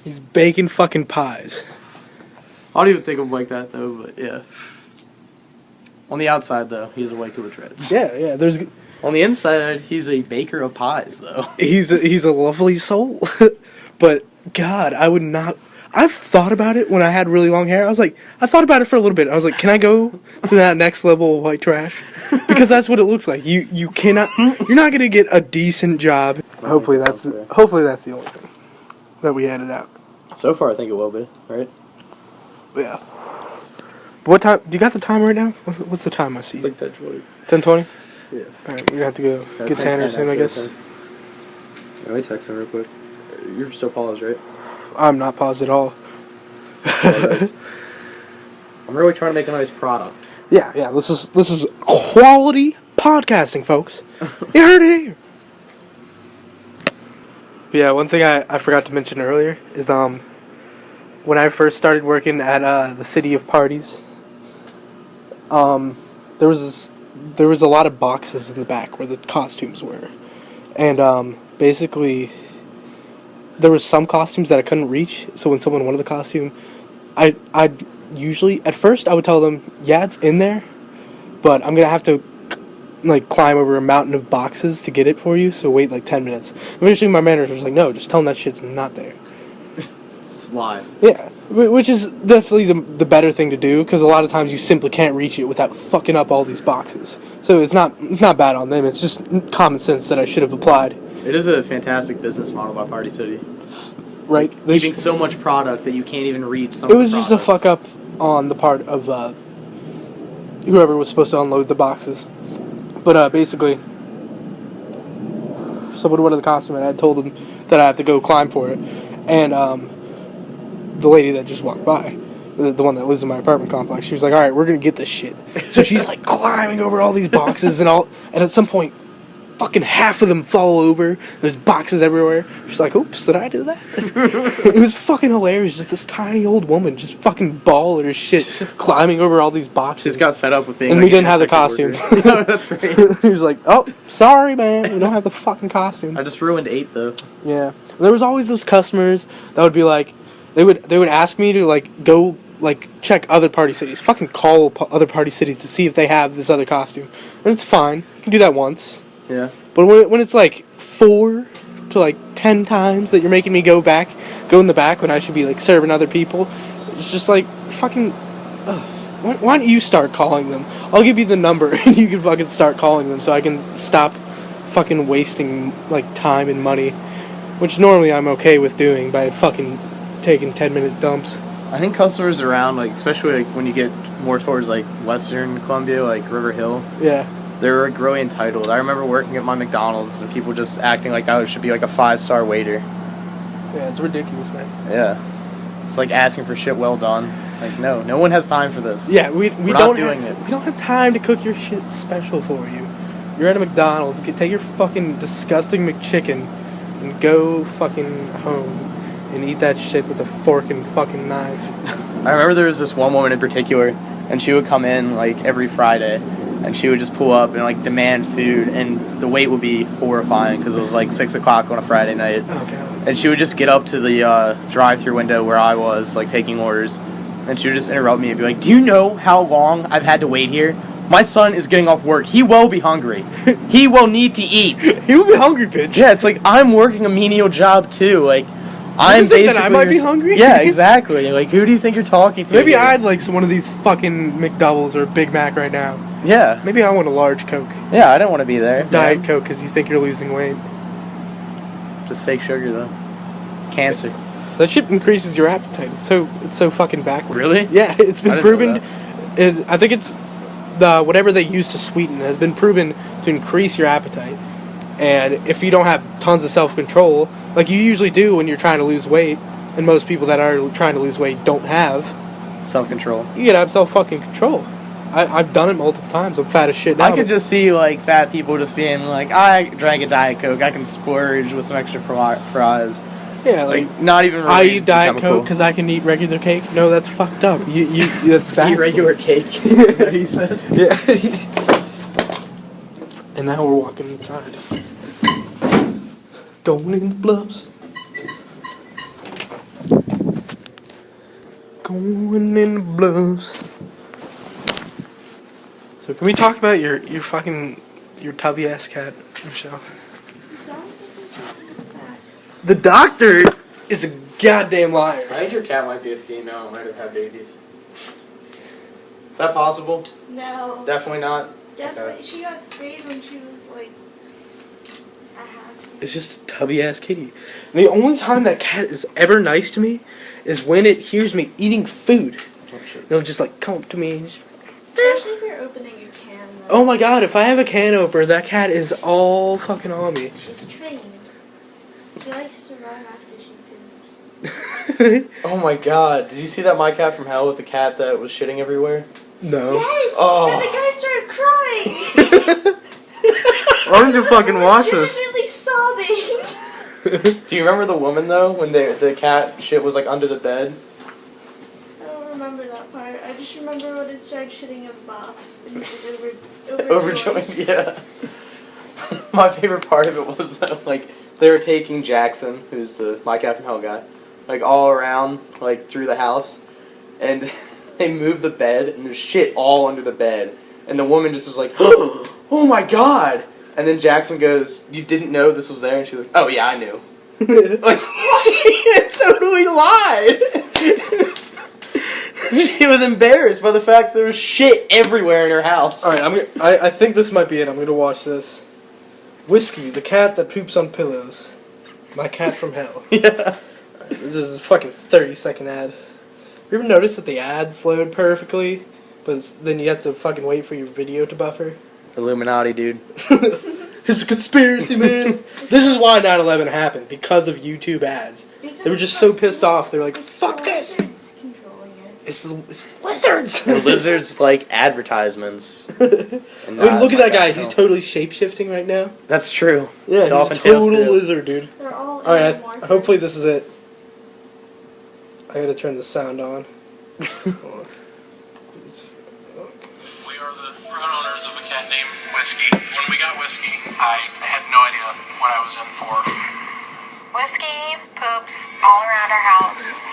He's baking fucking pies. I don't even think of him like that though, but yeah. On the outside though, he's a white dude with dreads. Yeah. There's. On the inside, he's a baker of pies though. He's a lovely soul. But God, I would not. I've thought about it when I had really long hair. I thought about it for a little bit. I was like, can I go to that next level of white trash? Because that's what it looks like. You cannot. You're not gonna get a decent job. Hopefully that's the only thing that we added out. So far, I think it will be right. Yeah. What time? Do you got the time right now? What's the time I see? It's like 10:20. 10:20. Yeah. All right, we're gonna have to go get Tanner soon, I guess. Let me text him real quick. You're still paused, right? I'm not paused at all. I'm really trying to make a nice product. Yeah. This is quality podcasting, folks. You heard it here. Yeah, one thing I forgot to mention earlier is when I first started working at the City of Parties, there was a lot of boxes in the back where the costumes were, and basically there was some costumes that I couldn't reach. So when someone wanted the costume, I'd usually at first I would tell them, yeah, it's in there, but I'm gonna have to like climb over a mountain of boxes to get it for you. So wait like 10 minutes. Eventually my manager was like, no, just tell them that shit's not there. lie. Yeah, which is definitely the better thing to do, because a lot of times you simply can't reach it without fucking up all these boxes. So it's not bad on them. It's just common sense that I should have applied. It is a fantastic business model by Party City. Right? Keeping so much product that you can't even reach some It of the was just a fuck up on the part of whoever was supposed to unload the boxes. But basically, so what are the costume? And I told them that I have to go climb for it. And the lady that just walked by, the one that lives in my apartment complex, she was like, all right, we're going to get this shit. So she's like climbing over all these boxes and at some point, fucking half of them fall over. There's boxes everywhere. She's like, oops, did I do that? It was fucking hilarious. Just this tiny old woman just fucking ball her shit climbing over all these boxes. Just got fed up with being and like we didn't have the costume. Yeah, that's great. He was like, oh, sorry, man. We don't have the fucking costume. I just ruined 8, though. Yeah. There was always those customers that would be like, they would ask me to like go like check other party cities, fucking call other party cities to see if they have this other costume. And it's fine. You can do that once. Yeah. But when it's like 4 to like 10 times that you're making me go in the back when I should be like serving other people, it's just like fucking. Why don't you start calling them? I'll give you the number and you can fucking start calling them so I can stop fucking wasting like time and money, which normally I'm okay with doing by fucking taking 10-minute dumps. I think customers around, like especially like when you get more towards like Western Columbia, like River Hill. Yeah. They're really entitled. I remember working at my McDonald's and people just acting like I should be like a 5-star waiter. Yeah, it's ridiculous, man. Yeah. It's like asking for shit well done. Like, no one has time for this. Yeah, we We're don't not doing it. We don't have time to cook your shit special for you. You're at a McDonald's. Take your fucking disgusting McChicken and go fucking home and eat that shit with a fork and fucking knife. I remember there was this one woman in particular, and she would come in like every Friday. And she would just pull up and like demand food, and the wait would be horrifying because it was like 6 o'clock on a Friday night. Oh god. And she would just get up to the drive-through window where I was like taking orders, and she would just interrupt me and be like, "Do you know how long I've had to wait here? My son is getting off work. He will be hungry. He will need to eat. He will be hungry, bitch." Yeah, it's like I'm working a menial job too. Like I'm think basically. that I might be hungry? Yeah, exactly. Like who do you think you're talking to? Maybe here? I'd like one of these fucking McDoubles or a Big Mac right now. Yeah. Maybe I want a large Coke. Yeah, I don't want to be there. Diet man. Coke because you think you're losing weight. Just fake sugar though. Cancer. That shit increases your appetite. It's so fucking backwards. Really? Yeah, it's I been didn't proven. know I think it's the whatever they use to sweeten has been proven to increase your appetite. And if you don't have tons of self-control, like you usually do when you're trying to lose weight, and most people that are trying to lose weight don't have Self-control. you gotta have self-fucking control. I've done it multiple times. I'm fat as shit now. I could just see like fat people just being like, I drank a Diet Coke, I can splurge with some extra fries. yeah, Like not even. I related eat to Diet chemical. Coke because I can eat regular cake. No, that's fucked up. That's bad. Eat regular cake. Is that what you said? Yeah. And now we're walking inside. Going in the bluffs. Going in the bluffs. So can we talk about your tubby ass cat, Miche'le? The doctor is a goddamn liar. I think your cat might be a female and might have had babies. Is that possible? No. Definitely not. Definitely. Okay. She got sprayed when she was like a half. It's just a tubby ass kitty. And the only time that cat is ever nice to me is when it hears me eating food. Oh, shit. It'll just like come up to me. Especially if you're opening a can. Though. Oh my god, if I have a can opener, that cat is all fucking on me. She's trained. She likes to run after she poops. Oh my god! Did you see that My Cat from Hell with the cat that was shitting everywhere? No. Yes! Oh. And the guy started crying! Why don't you fucking watch this? Legitimately sobbing. Do you remember the woman though when the cat shit was like under the bed? I don't remember that part. I just remember when it started shitting in a box and it was Overjoyed, yeah. My favorite part of it was that like they were taking Jackson, who's the My Cat from Hell guy, like all around like through the house, and they moved the bed and there's shit all under the bed, and the woman just was like, "Oh my god!" And then Jackson goes, "You didn't know this was there?" And she was like, "Oh yeah, I knew." Like, it totally lied. She was embarrassed by the fact there was shit everywhere in her house. All right, I think this might be it. I'm gonna watch this. Whiskey, the cat that poops on pillows. My cat from hell. Yeah. This is a fucking 30-second ad. You ever notice that the ads load perfectly, but then you have to fucking wait for your video to buffer? Illuminati, dude. It's a conspiracy, man. This is why 9/11 happened, because of YouTube ads. They were just so pissed off. They were like, "Fuck this!" It's the lizards. The lizards like advertisements. I mean, look at that guy. He's totally shape-shifting right now. That's true. Yeah, Dolphin he's a total tail, too. lizard, dude. They're all Alright, hopefully this is it. I gotta turn the sound on. Hold on. We are the proud owners of a cat named Whiskey. When we got Whiskey, I had no idea what I was in for. Whiskey poops all around our house.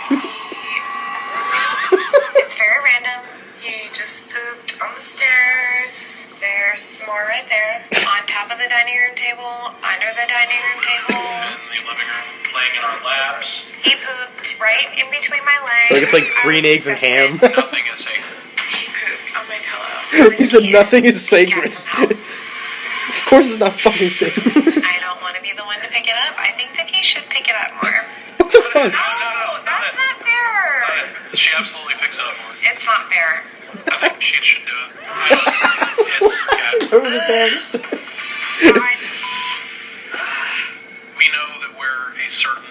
It's very random. He just pooped on the stairs. There's more right there. On top of the dining room table, under the dining room table. In the living room, laying in our laps. He pooped right in between my legs. Like it's like I green was eggs and ham. disgusted. Nothing is sacred. He pooped on my pillow. He said nothing is Get sacred. some help. Of course it's not fucking sacred. I don't want to be the one to pick it up. I think that he should pick it up more. What the fuck? No, that's not fair. She absolutely picks it up more. It's not fair. I think she should do it. It's cat. Over the pants. God. We know that we're a certain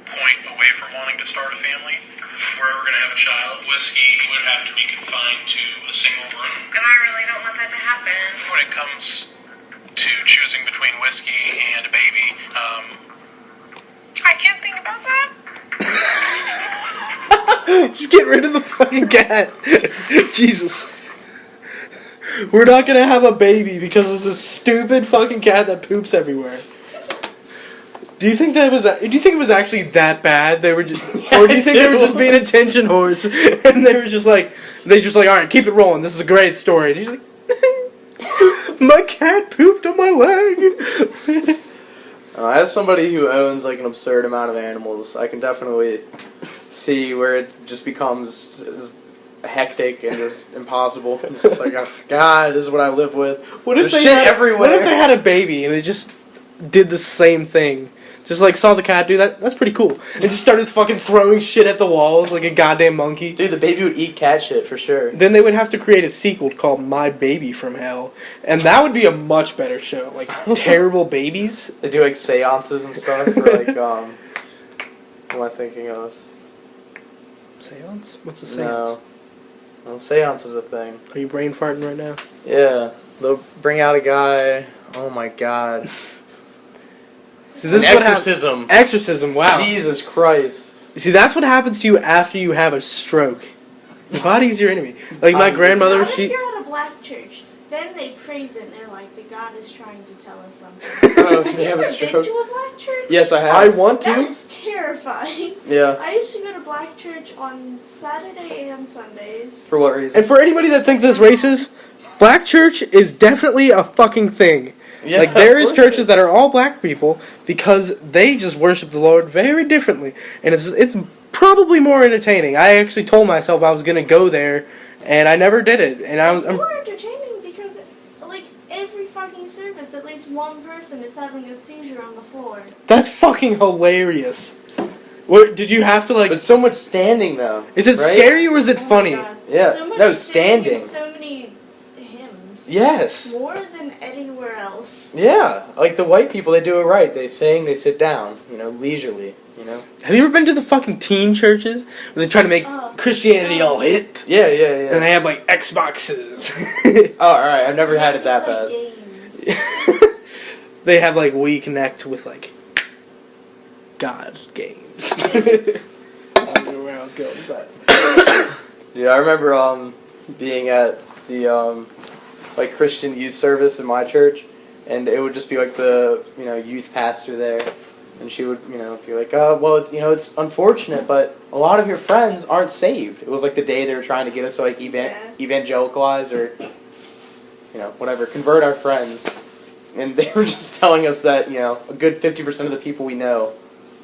point away from wanting to start a family. If we're ever going to have a child, Whiskey would have to be confined to a single room. And I really don't want that to happen. When it comes to choosing between Whiskey and a baby, I can't think about that. Just get rid of the fucking cat. Jesus. We're not gonna have a baby because of this stupid fucking cat that poops everywhere. Do you think that was? Do you think it was actually that bad? They were, just, or do you think they were just being a attention horse and they were just like, all right, keep it rolling. This is a great story. And he's like, my cat pooped on my leg. As somebody who owns like an absurd amount of animals, I can definitely see where it just becomes just hectic and just impossible. It's just like, oh, God, this is what I live with. What if There's they shit had, everywhere. What if they had a baby and it just did the same thing? Just like saw the cat do that. That's pretty cool. And just started fucking throwing shit at the walls like a goddamn monkey. Dude, the baby would eat cat shit for sure. Then they would have to create a sequel called My Baby from Hell, and that would be a much better show. Like terrible babies. They do like seances and stuff. Or like, what am I thinking of? Seance? What's a seance? No. Well, seance is a thing. Are you brain farting right now? Yeah. They'll bring out a guy. Oh my God. See, this An is what exorcism. Exorcism. Wow. Jesus Christ. See, that's what happens to you after you have a stroke. Your body's your enemy. Like my grandmother, What if she. you're at a black church? Then they praise it and they're like, the God is trying to tell us something. Oh, if they have a Have you ever stroke. been to a black church? Yes, I have. I want That to. is terrifying. Yeah. I used to go to black church on Saturday and Sundays. For what reason? And for anybody that thinks this racist, black church is definitely a fucking thing. Yeah, like there of is course it churches that are all black people because they just worship the Lord very differently, and it's probably more entertaining. I actually told myself I was gonna go there, and I never did it. And It's more entertaining because, like, every fucking service, at least one person is having a seizure on the floor. that's fucking hilarious. What did you have to like? But so much standing though. Is it right? scary or is it Oh my funny? God. Yeah. So much No, standing standing. and so many hymns. Yes. More than anywhere else. Yeah. Like the white people, they do it right. They sing, they sit down, leisurely, Have you ever been to the fucking teen churches where they try to make Christianity all hip? Yeah. And they have like Xboxes. Oh, alright. I've never had it that Like bad. games. They have like We Connect with like God games. I don't know where I was going with that. Dude, I remember being at the like Christian youth service in my church, and it would just be like the youth pastor there, and she would be like, well, it's unfortunate, but a lot of your friends aren't saved. It was like the day they were trying to get us to like evangelicalize or whatever, convert our friends, and they were just telling us that a good 50% of the people we know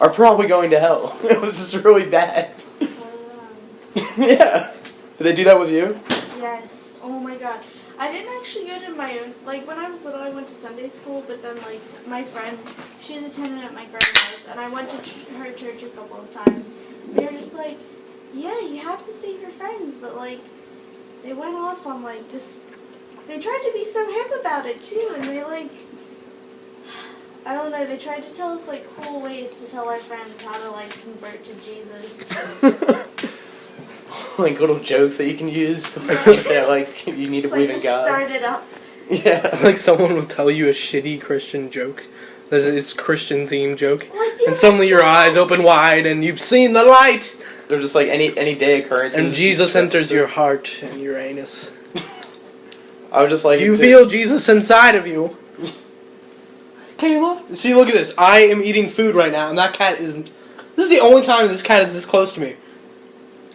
are probably going to hell. It was just really bad. Yeah. Did they do that with you? Yes. Oh my god. I didn't actually go to my own, like when I was little I went to Sunday school, but then like my friend, she's attended at my grandma's, and I went to her church a couple of times. They were just like, yeah, you have to save your friends, but like, they went off on like this, they tried to be so hip about it too, and they like, I don't know, they tried to tell us like cool ways to tell our friends how to like convert to Jesus. Like little jokes that you can use to like think that like you need to It's believe like in just God. start it up. Yeah. Like someone will tell you a shitty Christian joke. It's Christian themed joke. Well, I feel And suddenly like your so eyes much. open wide and you've seen the light. They're just like any day occurrences. And Jesus enters your heart and your anus. I would just like. Do you it to- feel Jesus inside of you? Kayla? See, look at this. I am eating food right now and that cat isn't. This is the only time this cat is this close to me.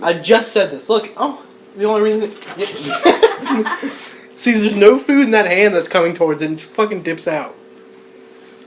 I just said this. Look. Oh, the only reason. See, there's no food in that hand that's coming towards it and just fucking dips out.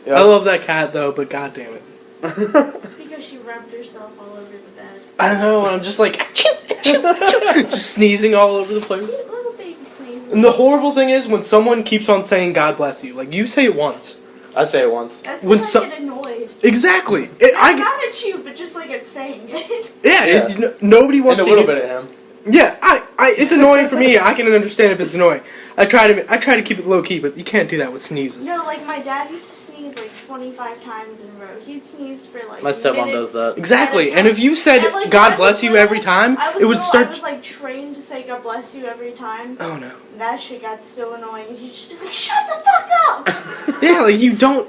Yeah. I love that cat though, but god damn it. It's because she rubbed herself all over the bed. I know, and I'm just like just sneezing all over the place. Little baby sneeze. And the horrible thing is when someone keeps on saying God bless you, like you say it once. I say it once. That's when when so- I get annoyed. Exactly. I'm not at you, but just like at saying it. Yeah. Nobody wants And a to little hear- bit of him. Yeah, it's annoying for me. I can understand if it's annoying. I try to keep it low key, but you can't do that with sneezes. No, like my dad used to sneeze like 25 times in a row. He'd sneeze for like My stepmom minutes does that. Exactly. And if you said And, like, God I bless was you little- every time, I was it would little, start. I was like trained to say God bless you every time. Oh no. And that shit got so annoying. And he'd just be like, shut the fuck up! Yeah, like you don't.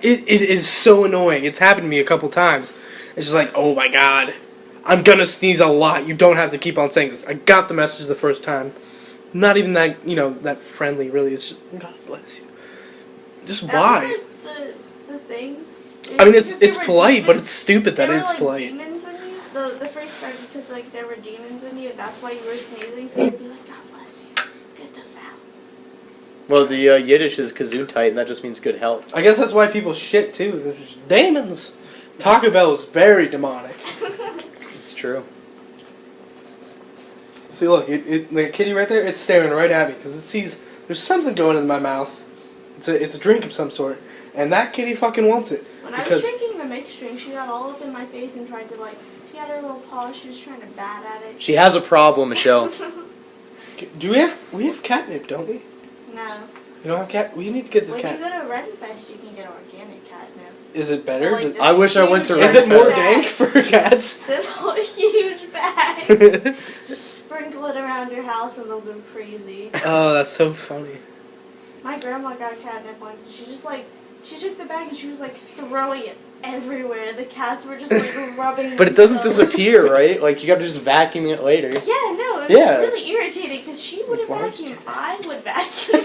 It is so annoying. It's happened to me a couple times. It's just like, oh my god, I'm gonna sneeze a lot. You don't have to keep on saying this. I got the message the first time. Not even that, that friendly. Really, it's just God bless you. Just That why? was like the thing. I mean, Because there it's were polite, but demons- it's stupid that there were, it's like, polite. demons in you. The first started because like there were demons in you, and that's why you were sneezing. So you'd be like, God bless you, get those out. Well, the Yiddish is Gesundheit, and that just means good health. I guess that's why people shit too. There's just demons. Taco Bell is very demonic. It's true. See, look, the kitty right there, it's staring right at me because it sees there's something going in my mouth. It's a drink of some sort, and that kitty fucking wants it. When I was drinking the mixed drink, she got all up in my face and tried to like. She had her little paw. She was trying to bat at it. She has a problem, Michelle. Do we have catnip? Don't we? No. You don't have cat. We need to get this When you cat. go to Red Fest, you can get organic catnip. Is it better? Like this I wish I went to huge Is it more bag. dank for cats? This whole huge bag. Just sprinkle it around your house and they'll go crazy. Oh, that's so funny. My grandma got catnip once. She took the bag and she was like throwing it everywhere. The cats were just like rubbing. But it doesn't themselves. disappear, right? Like, you gotta just vacuum it later. Yeah, no, it was Yeah. really irritating because she wouldn't Why would vacuum. I would vacuum.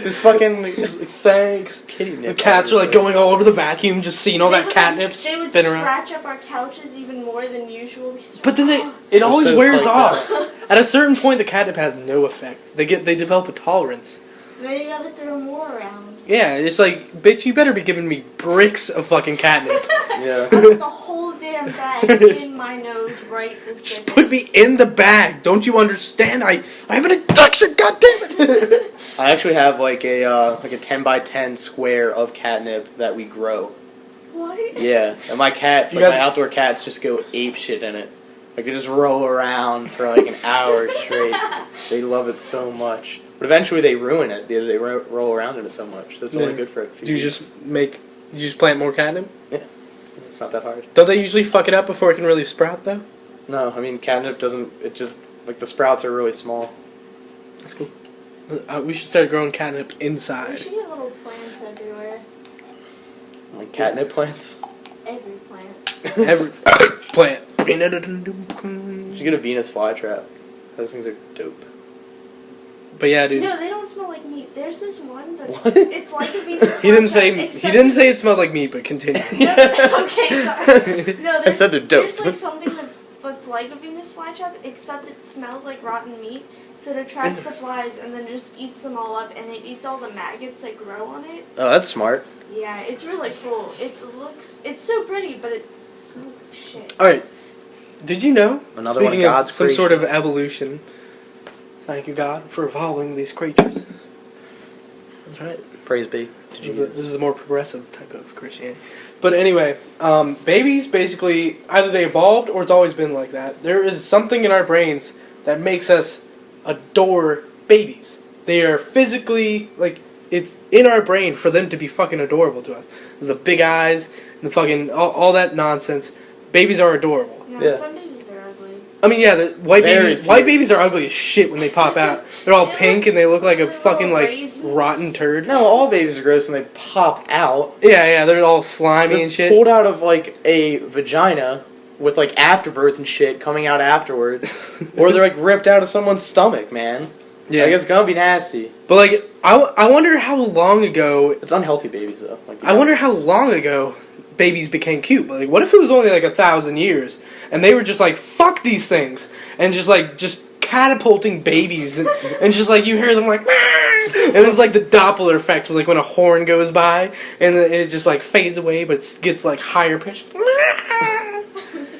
This fucking Thanks. kitty The nip. cats are like going all over the vacuum, just seeing all They that would, catnip They would spin around. scratch up our couches even more than usual. Because But then oh. it always so wears psyched off. out. At a certain point, the catnip has no effect. They develop a tolerance. Then you gotta throw more around. Yeah, it's like, bitch, you better be giving me bricks of fucking catnip. Yeah. Put the whole damn bag in my nose right this Just second. put me in the bag. Don't you understand? I have an addiction. God damn it. I actually have like a 10 by 10 square of catnip that we grow. What? Yeah, and my cats, You like guys- my outdoor cats, just go ape shit in it. Like they just roll around for like an hour straight. They love it so much. But eventually they ruin it because they roll around in it so much. So it's only Yeah. good for a few Do you weeks. just plant more catnip? It's not that hard. Don't they usually fuck it up before it can really sprout though? No, I mean catnip doesn't. It just like the sprouts are really small. That's cool. We should start growing catnip We inside. should get little plants everywhere. Like catnip plants. Every plant. Every plant. You should get a Venus flytrap. Those things are dope. But yeah, dude. No, they don't smell like meat. There's this one that's What? it's like a Venus. He didn't say flytrap, he except didn't say it smelled like meat, but continue. Okay, sorry. No, I said they're dope. There's like something that's like a Venus flytrap, except it smells like rotten meat. So it attracts the flies and then just eats them all up, and it eats all the maggots that grow on it. Oh, that's smart. Yeah, it's really cool. It's so pretty, but it smells like shit. All right. Did you know? Another one of Speaking God's some sort of creations. evolution. Thank you, God, for evolving these creatures. That's right. Praise be to This Jesus. is a more progressive type of Christianity. But anyway, babies basically, either they evolved or it's always been like that. There is something in our brains that makes us adore babies. They are physically, like, it's in our brain for them to be fucking adorable to us. The big eyes, the fucking, all that nonsense. Babies are adorable. Yeah. Some babies are ugly. I mean, yeah, the white Very babies. White cute. babies are ugly as shit when they pop out. They're all They pink look- and they look like a they're fucking little like raisins. rotten turd. No, all babies are gross when they pop out. Yeah, they're all slimy They're and shit. pulled out of like a vagina with like afterbirth and shit coming out afterwards, or they're like ripped out of someone's stomach, man. Yeah, Like it's gonna be nasty. but like I wonder how long ago. It's unhealthy babies though. Like I wonder how long ago babies became cute. But like, what if it was only like 1,000 years and they were just like fuck these things and just catapulting babies and just like you hear them like. And it's like the Doppler effect, like when a horn goes by and then it just like fades away, but it gets like higher pitched.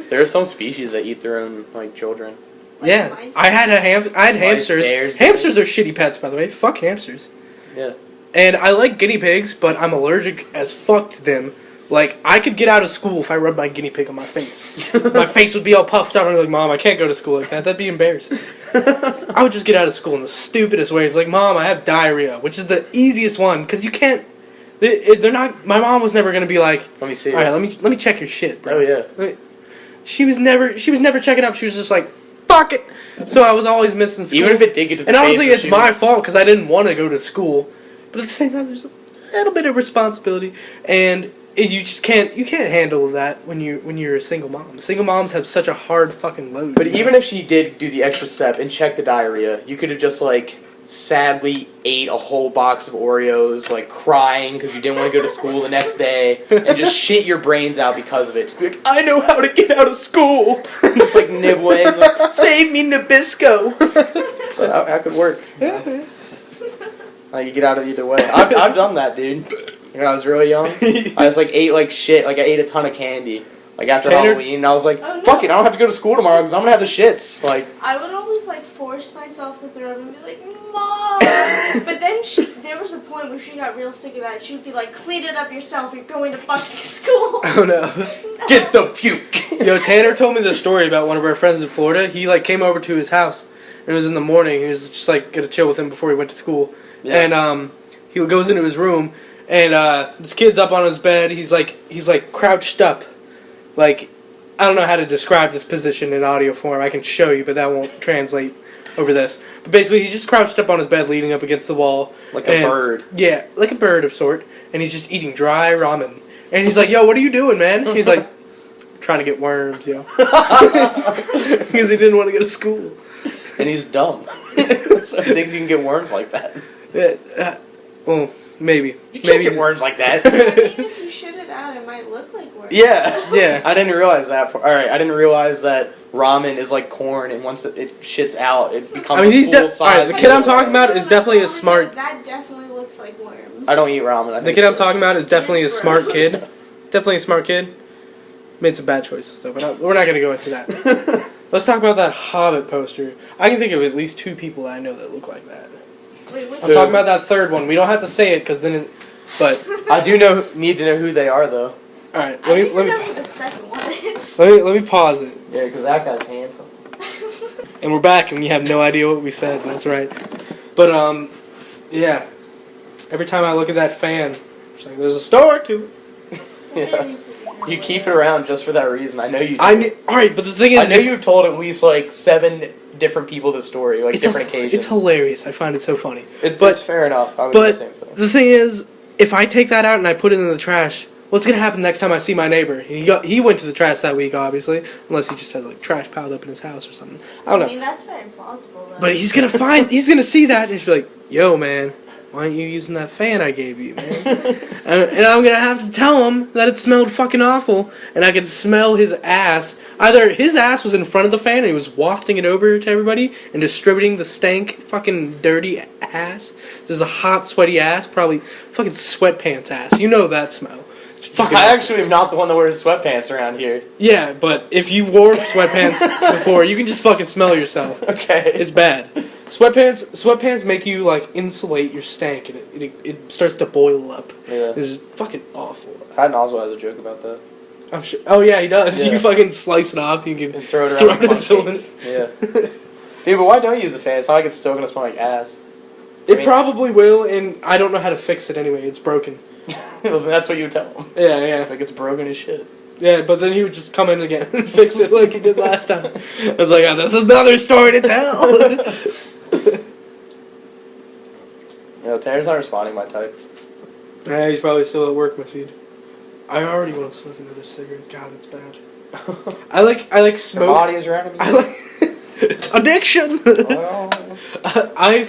There are some species that eat their own like children. Like Yeah, mice. I had hamsters. bears, Hamsters are shitty pets, by the way. Fuck hamsters. Yeah. And I like guinea pigs, but I'm allergic as fuck to them. Like, I could get out of school if I rubbed my guinea pig on my face. My face would be all puffed up and I'd be like, Mom, I can't go to school like that. That'd be embarrassing. I would just get out of school in the stupidest ways. Like, Mom, I have diarrhea, which is the easiest one, because you can't... They're not... My mom was never going to be like, Let me see. all right, let me check your shit, bro. Oh yeah. She was never checking up. She was just like, fuck it. So I was always missing school. Even if it did get to the And phase honestly, where it's she my was- fault because I didn't want to go to school. But at the same time, there's a little bit of responsibility, and you just can't handle that when you're a single mom. Single moms have such a hard fucking load. But even if she did do the extra step and check the diarrhea, you could have just like sadly ate a whole box of Oreos, like crying because you didn't want to go to school the next day, and just shit your brains out because of it. Just be like, I know how to get out of school. Just like nibbling, like, save me, Nabisco. So that could work. yeah. Like you get out of either way. I've done that, dude. When I was really young, I just like ate like shit. Like I ate a ton of candy. Like after Tanner- Halloween, and I was like, Oh, no. fuck it, I don't have to go to school tomorrow because I'm gonna have the shits. Like. I would always like force myself to throw up and be like, Mom. But then there was a point where she got real sick of that. She would be like, clean it up yourself. You're going to fucking school. Oh no. Get the puke. Yo, Tanner told me the story about one of our friends in Florida. He like came over to his house, and it was in the morning. He was just like gonna chill with him before he went to school. Yeah. And he goes into his room, and this kid's up on his bed. He's like crouched up, like I don't know how to describe this position in audio form. I can show you, but that won't translate over this. But basically, he's just crouched up on his bed, leaning up against the wall, Like a and- bird. Yeah, like a bird of sort. And he's just eating dry ramen. And he's like, "Yo, what are you doing, man?" He's like, "Trying to get worms, yo," because he didn't want to go to school. And he's dumb. So he thinks he can get worms like that. Yeah, well, maybe. You can't get worms like that. I mean, if you shit it out, it might look like worms. Yeah. Yeah. I didn't realize that. Alright, I didn't realize that ramen is like corn, and once it shits out, it becomes I mean, a he's full alright, size. the kid I'm talking about is definitely a smart. That definitely looks like worms. I don't eat ramen. I The think kid I'm it's talking about is definitely a It's smart gross. kid. Definitely a smart kid. Made some bad choices though, but we're not going to go into that. Let's talk about that Hobbit poster. I can think of at least 2 people that I know that look like that. Wait, which I'm talking about that third one. We don't have to say it because then it. But I do need to know who they are though. all right, I let don't me even know who the second one is. let me pause it. Yeah, because that guy's handsome. And we're back, and you have no idea what we said. That's right. But yeah. Every time I look at that fan, it's like there's a story to it. Yeah. You keep it around just for that reason. I know you do. All right, but the thing is, I know you've told at least like 7 different people the story, like different occasions. It's hilarious. I find it so funny. It's but fair enough. I would do the but same thing. the thing is, if I take that out and I put it in the trash, what's gonna happen next time I see my neighbor? He went to the trash that week, obviously, unless he just has like trash piled up in his house or something. I don't I know. mean, that's very plausible, though. But he's gonna see that and he's be like, "Yo, man, why aren't you using that fan I gave you, man?" and I'm gonna have to tell him that it smelled fucking awful, and I could smell his ass. Either his ass was in front of the fan and he was wafting it over to everybody and distributing the stank, fucking dirty ass. This is a hot, sweaty ass, probably fucking sweatpants ass. You know that smell. It's fucking. I actually am not the one that wears sweatpants around here. Yeah, but if you wore sweatpants before, you can just fucking smell yourself. Okay. It's bad. Sweatpants make you like insulate your stank, and it starts to boil up. Yeah. This is fucking awful. Oswald has a joke about that. I'm sure. Oh yeah, he does. Yeah. You fucking slice it off. You can And throw it around the at someone. Yeah. Dude, but why don't you use a fan? It's not like it's still gonna smell like ass. It probably will, and I don't know how to fix it anyway. It's broken. Well, that's what you would tell him. Yeah. Like it's broken as shit. Yeah, but then he would just come in again and fix it like he did last time. I was like, oh, this is another story to tell. Tanner's not responding to my texts. Yeah, he's probably still at work, my seed. I already want to smoke another cigarette. God, that's bad. I like smoke. Your body is around me. I like addiction. Well. I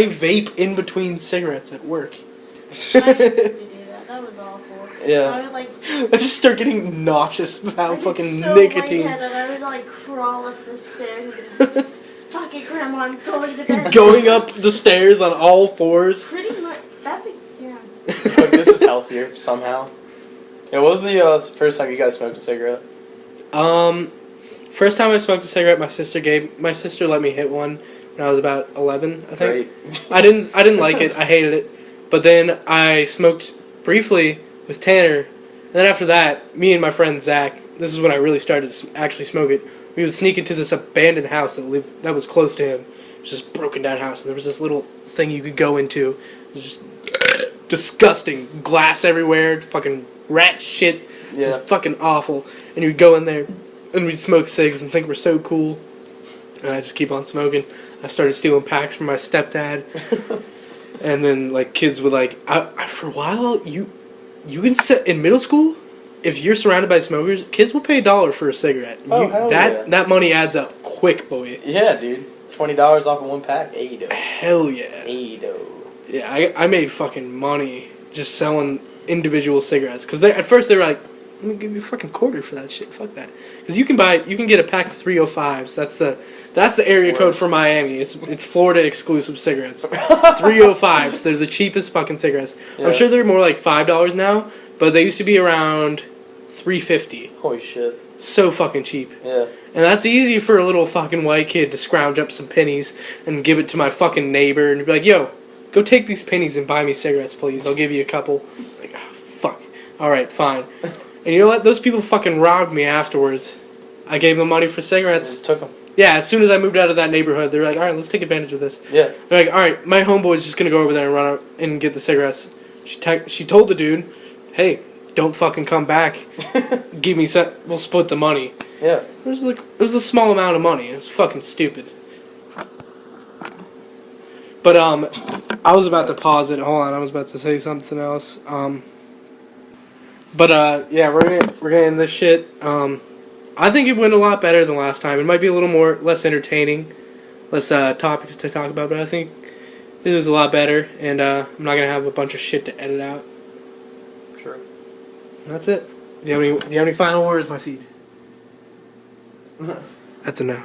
vape in between cigarettes at work. I used to do that. That was awful. Yeah. I would like. I just start getting nauseous I about get fucking so nicotine. lightheaded, I would like crawl up the stairs. And fucking grandma, I'm going to bed. Going up the stairs on all fours. Pretty much. That's a yeah. Look, this is healthier somehow. Yeah, what was the first time you guys smoked a cigarette? First time I smoked a cigarette, my sister let me hit one when I was about 11, I think. Great. I didn't like it. I hated it. But then I smoked briefly with Tanner. And then after that, me and my friend Zach, this is when I really started to actually smoke it. We would sneak into this abandoned house that was close to him. It was just a broken down house, and there was this little thing you could go into. It was just disgusting. Glass everywhere, fucking rat shit. Yeah. Just fucking awful. And you'd go in there, and we'd smoke cigs and think we're so cool. And I just keep on smoking. I started stealing packs from my stepdad. And then, like, kids would, like... for a while, you can sit... In middle school, if you're surrounded by smokers, kids will pay $1 for a cigarette. Oh, hell yeah. That money adds up quick, boy. Yeah, dude. $20 off of one pack. Ado. Hell yeah. Ado. Yeah, I made fucking money just selling individual cigarettes. Because at first they were like, let me give you a fucking quarter for that shit. Fuck that. Because you can get a pack of 305s. That's the area code for Miami. It's Florida exclusive cigarettes. 305s. They're the cheapest fucking cigarettes. Yeah. I'm sure they're more like $5 now, but they used to be around $3.50. Holy shit. So fucking cheap. Yeah. And that's easy for a little fucking white kid to scrounge up some pennies and give it to my fucking neighbor and be like, yo, go take these pennies and buy me cigarettes, please. I'll give you a couple. Like, oh, fuck. Alright, fine. And you know what? Those people fucking robbed me afterwards. I gave them money for cigarettes. Just took them. Yeah, as soon as I moved out of that neighborhood, they were like, alright, let's take advantage of this. Yeah. They're like, alright, my homeboy's just gonna go over there and run out and get the cigarettes. She told the dude, hey, don't fucking come back. Give me some, we'll split the money. Yeah. It was a small amount of money. It was fucking stupid. But I was about to pause it. Hold on, I was about to say something else. Yeah, we're gonna end this shit. I think it went a lot better than last time. It might be a little less entertaining, less topics to talk about, but I think it was a lot better. And I'm not gonna have a bunch of shit to edit out. Sure. And that's it. Do you have any final words, my seed? That's a no.